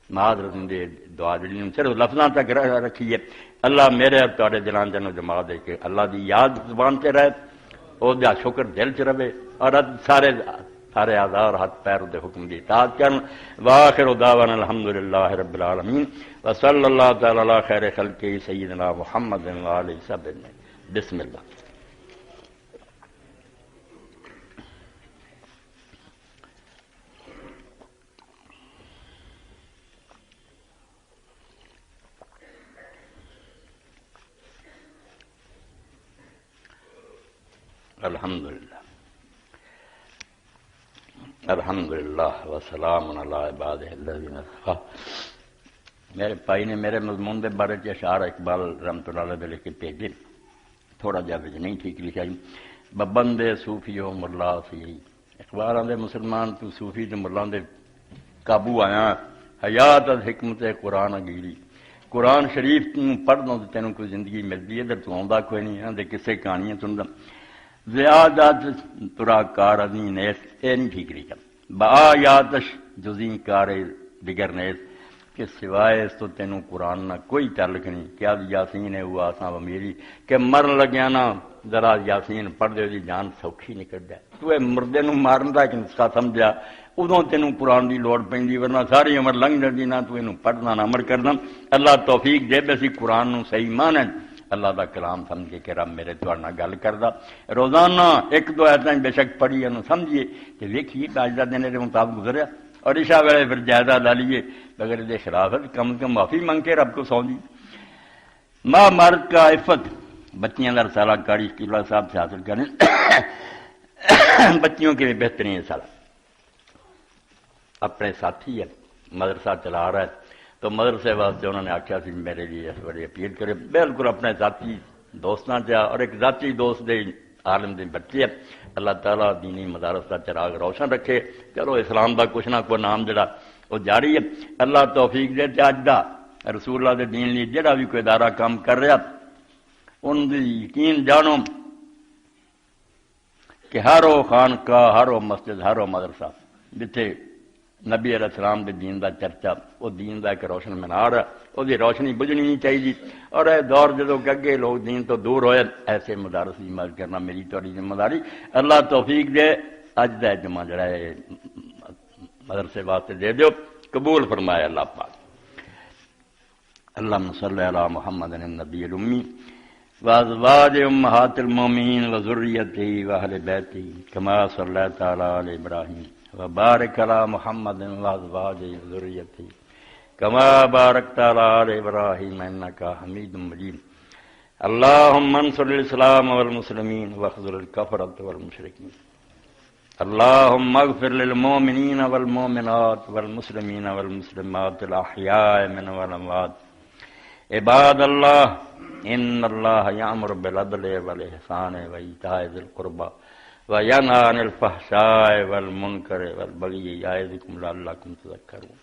معاذ رضی دے دعا جڑی صرف لفظاں تک رکھیے، اللہ میرے اور تہاڈے دلاں جنوں جما دے کہ اللہ دی یاد زبان تے رہے، او دا شکر دل چ رہے اور سارے اعضاء اور ہاتھ پیر دے حکم دی اطاعت کرن. واخر دعوانا الحمدللہ رب العالمین وصلی اللہ تعالی علی خیر خلقہ سیدنا محمد وآلہ وصحبہ. بسم اللہ. الحمدللہ الحمدللہ وسلام علی عبادہ الذین اصطفیٰ. میرے بھائی نے میرے مضمون کے بارے اشعار اقبال رحمۃ اللہ علیہ لکھ کے بھیجے، تھوڑا جہا وچ نہیں ٹھیک لکھا جی. ببندے صوفیو ملا سی اقبال آدھے مسلمان تو صوفی تے ملا دے قابو آیا. حیات از حکمت قرآن گیری، قرآن شریف پڑھنا تو تینوں کوئی زندگی ملتی ہے، ادھر تو آਉਂدا کوئی نہیں ہے. کسے کہانیاں سندا زیادت ترا کار ازیں نیس، اے نہیں ٹھیک لکھا. با یاتش جزیں کار دیگر نیس، کہ سوائے اس تو تینوں قرآن نہ کوئی تعلق نہیں. کیا یاسین ہے وہ آساں و میری کہ مرن لگیا نا ذرا یاسین پڑھ دے دی جان سوکھی نکل جائے. تو اے مردے نو مارن دا ایک نسخہ سمجھا، ادوں تینوں قرآن دی لوڑ پیندی، ورنہ ساری عمر لنگ جاندی نہ تو اینوں پڑھنا نہ عمل کرنا. اللہ توفیق دے بسی قرآن نو صحیح مانن، اللہ دا کلام سمجھ کے کہ رب میرے تہاڈے نال گل کردا. روزانہ ایک دو آیتاں بے شک پڑھی انہوں سمجھیے کہ ویکھیے اج دا دن دے مطابق گزریا اور عشاء ویلے پھر جائزہ لا لیے بغیر دے خلاف کم از کم معافی منگ کے رب کو سو دی. ماں مرد کا عفت، بچیاں کا رسالہ کاری قبلہ صاحب سے حاصل کریں بچیوں کے بھی بہترین رسالہ. اپنے ساتھی ہے مدرسہ چلا رہا ہے تو مدرسے واسطے انہوں نے آخیا سی میرے لیے بڑی اپیل کرے. بالکل اپنے ذاتی دوستاں چا اور ایک ذاتی دوست دے عالم دے بچے. اللہ تعالیٰ دینی مدارس کا چراغ روشن رکھے. چلو اسلام دا کچھ نہ کوئی نام جڑا وہ جاری ہے. اللہ توفیق دے تے اج دا رسول اللہ دے دین لیے جڑا بھی کوئی ادارہ کام کر رہا ان دی یقین جانو کہ ہر وہ خانقاہ، ہر وہ مسجد، ہر وہ مدرسہ جتھے نبی علیہ السلام دے دین دا چرچا، وہ دین دا ایک روشن مینار ہے، وہ دی روشنی بجھنی نہیں چاہیے. اور اے دور جدو اگے لوگ دین تو دور ہوئے ایسے مدارس کی مدد کرنا میری تہاڈی ذمہ داری. اللہ توفیق دے اج دا جمعہ جڑا ہے مدرسے واسطے دے دیو، قبول فرمائے اللہ پاک. اللہم صلی علی محمد النبی الامی وازواج امہات المومنین وذریتہ واہل بیتہ کما صلیت علی ابراہیم وبارک علی محمد وازواج ذریتہ کما بارکت علی ابراہیم انک حمید مجید. اللہم انصر الاسلام والمسلمین واخذل الکفرۃ والمشرکین. اللہم اغفر للمؤمنین والمؤمنات والمسلمین والمسلمات الاحیاء منهم والاموات. عباد اللہ ان اللہ یامر بالعدل والاحسان وایتاء ذی القربی وینہی عن الفحشاء والمنکر والبغی یعظکم لعلکم تذکرون.